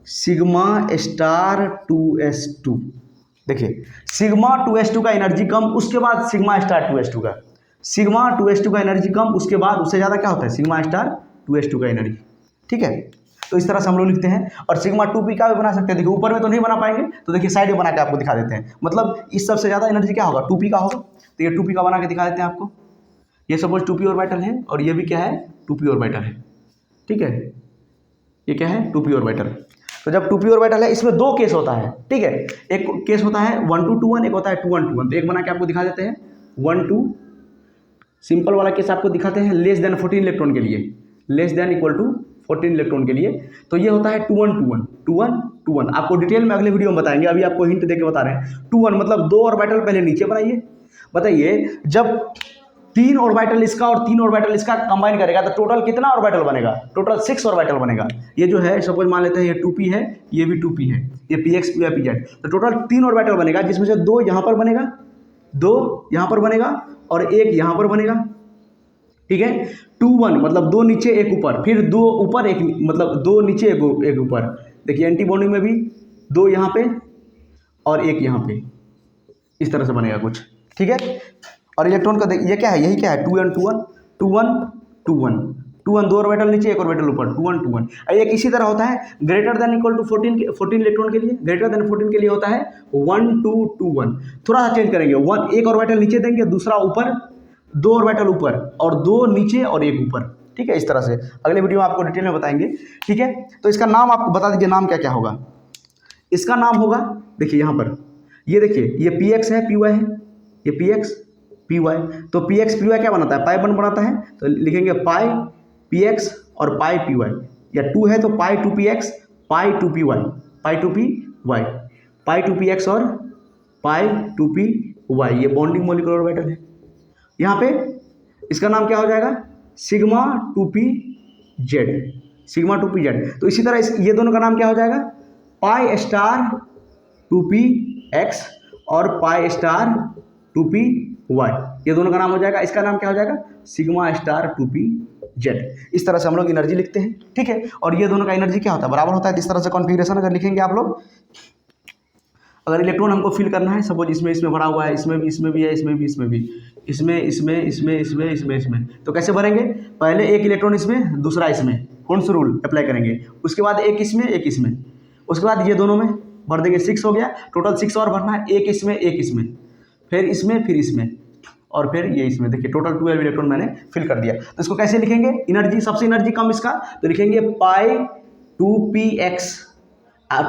[SPEAKER 1] सिग्मा स्टार 2s2। देखिए सिग्मा 2s2 का एनर्जी कम, उसके बाद सिग्मा स्टार 2s2 का, सिग्मा 2s2 का एनर्जी कम, उसके बाद उससे ज़्यादा क्या होता है, सिग्मा स्टार 2s2 का एनर्जी, ठीक है। तो इस तरह से हम लोग लिखते हैं, और सिग्मा 2p का भी बना सकते हैं। देखिए ऊपर में तो नहीं बना पाएंगे, तो देखिए साइड में बना के आपको दिखा देते हैं, मतलब इस सबसे ज़्यादा एनर्जी क्या होगा, 2p का होगा, तो ये 2p का बना के दिखा देते हैं आपको। ये सपोज 2p ऑर्बिटल है, और ये भी क्या है 2p ऑर्बिटल है, ठीक है, ये क्या है 2p ऑर्बिटल। तो जब 2p ऑर्बिटल है, इसमें 2 केस होता है, ठीक है, एक केस होता है 1 to 2 1, एक होता है 2 1 to 1। तो एक बना के आपको दिखा देते हैं, 1 2, सिंपल वाला केस आपको दिखाते हैं, लेस देन 14 इलेक्ट्रॉन के लिए, less than equal to 14 electron के लिए। तो ये होता है 2 1 2 1 2 1 2 1। आपको डिटेल में अगले वीडियो में बताएंगे, अभी आपको हिंट देके बता रहे हैं। 2 1 मतलब 2 ऑर्बिटल पहले नीचे बनाइए। बताइए जब 3 ऑर्बिटल इसका और 3 ऑर्बिटल इसका कंबाइन करेगा तो टोटल कितना ऑर्बिटल बनेगा, टोटल 6 ऑर्बिटल बनेगा। ये जो है सपोज मान लेते हैं ये 2p है, ये भी 2p है, ये px py pz, तो टोटल 3 ऑर्बिटल बनेगा, जिसमें से 2 यहाँ पर बनेगा, 2 यहाँ पर बनेगा और 1 यहाँ पर बनेगा, ठीक है। 2 1 मतलब 2 नीचे 1 ऊपर, फिर 2 ऊपर 1 मतलब 2 नीचे 1 ऊपर। देखिए एंटी बॉन्डिंग में भी 2 यहाँ पे और 1 यहाँ पे, इस तरह से बनेगा कुछ, ठीक है। और इलेक्ट्रॉन का ये क्या है, यही क्या है 2 1 2 1 2 1 2 1 2 1, 2 ऑर्बिटल नीचे 1 ऑर्बिटल ऊपर, 2 1 2 1। एक इसी तरह होता है greater than equal to 14 electron के लिए, ग्रेटर देन 14 के लिए होता है 1 2 2 1। थोड़ा सा चेंज करेंगे, 1 ऑर्बिटल नीचे देंगे, दूसरा ऊपर, 2 ऑर्बिटल ऊपर और 2 नीचे और 1 ऊपर, ठीक है। इस तरह से अगले वीडियो में आपको डिटेल में बताएंगे, ठीक है। तो इसका नाम आपको बता दीजिए, नाम क्या क्या होगा। इसका नाम होगा, देखिए यहाँ पर ये देखिए ये px है py है, ये px py, तो px py क्या बनाता है, पाई वन बनाता है, तो लिखेंगे पाई px और पाई py, या 2 है तो पाई 2px पाई 2py, पाई 2py, पाई 2px और पाई 2py, ये बॉन्डिंग मॉलिक्यूलर ऑर्बिटल है। यहाँ पे इसका नाम क्या हो जाएगा, सिग्मा 2pz, सिग्मा 2pz। तो इसी तरह ये दोनों का नाम क्या हो जाएगा, पाई स्टार 2px और पाई स्टार 2py, ये दोनों का नाम हो जाएगा, इसका नाम क्या हो जाएगा, सिग्मा स्टार 2pz। इस तरह से हम लोग एनर्जी लिखते हैं, ठीक है। और ये दोनों का एनर्जी क्या होता है, बराबर होता है। इस तरह से कॉन्फ़िगरेशन अगर लिखेंगे आप लोग, अगर इलेक्ट्रॉन हमको फिल करना है, सपोज इसमें भरा हुआ है, इसमें भी है, इसमें भी, इसमें, तो कैसे भरेंगे, पहले एक इलेक्ट्रॉन इसमें, दूसरा इसमें, हुंस रूल अप्लाई करेंगे, उसके बाद एक इसमें, उसके बाद ये दोनों में भर देंगे, 6 हो गया, टोटल 6 और भरना है, एक इसमें, फिर इसमें और फिर ये इसमें। देखिए टोटल 12 इलेक्ट्रॉन मैंने फिल कर दिया। तो इसको कैसे लिखेंगे, एनर्जी, सबसे एनर्जी कम इसका, तो लिखेंगे पाई 2px,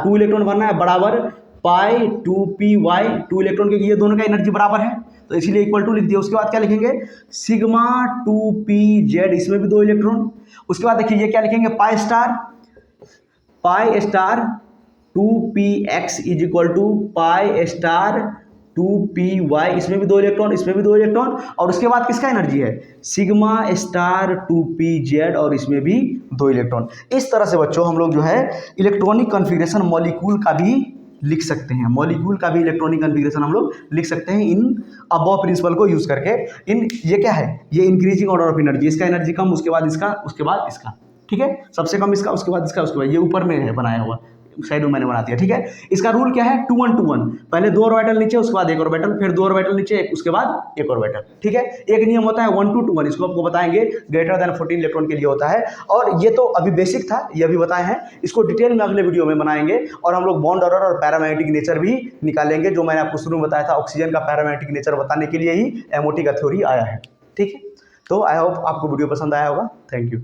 [SPEAKER 1] 2 इलेक्ट्रॉन भरना है, बराबर पाई 2py, 2 इलेक्ट्रॉन के ये दोनों का एनर्जी बराबर है, तो इसीलिए इक्वल टू लिख दिया। उसके बाद क्या लिखेंगे, सिग्मा 2pz, इसमें भी 2 इलेक्ट्रॉन। उसके बाद देखिए ये क्या लिखेंगे, pi star 2px is equal to pi star 2py, इसमें भी 2 इलेक्ट्रॉन, इसमें भी 2 इलेक्ट्रॉन। और उसके बाद किसका एनर्जी है, सिग्मा स्टार 2pz, और इसमें भी 2 इलेक्ट्रॉन। इस तरह से बच्चों हम लोग जो है इलेक्ट्रॉनिक कॉन्फ़िगरेशन मॉलिक्यूल का भी लिख सकते हैं, मॉलिक्यूल का भी इलेक्ट्रॉनिक कॉन्फ़िगरेशन हम लोग लिख सकते हैं इन अबव प्रिंसिपल को यूज करके। ये क्या है, ये इंक्रीजिंग ऑर्डर ऑफ एनर्जी, इसका एनर्जी कम, उसके बाद इसका, ठीक है, सबसे कम इसका, उसके बाद इसका, उसके बाद ये ऊपर में है बनाया हुआ, साइड में मैंने बना दिया, ठीक है। इसका रूल क्या है, 2 1 2 1, पहले 2 ऑर्बिटल नीचे, उसके बाद 1 ऑर्बिटल, फिर 2 ऑर्बिटल नीचे, उसके बाद 1 ऑर्बिटल, ठीक है। एक नियम होता है 1 2 2 1, इसको आपको बताएंगे, ग्रेटर देन 14 इलेक्ट्रॉन के लिए होता है। और ये तो अभी बेसिक था, ये अभी बताए हैं, इसको डिटेल में अगले वीडियो में बनाएंगे। और हम लोग बॉन्ड ऑर्डर और पैरामैग्नेटिक नेचर भी निकालेंगे, जो मैंने आपको शुरू में बताया था, ऑक्सीजन का पैरामैग्नेटिक नेचर बताने के लिए ही MOT का थ्योरी आया है, ठीक है। तो आई होप आपको वीडियो पसंद आया होगा, थैंक यू।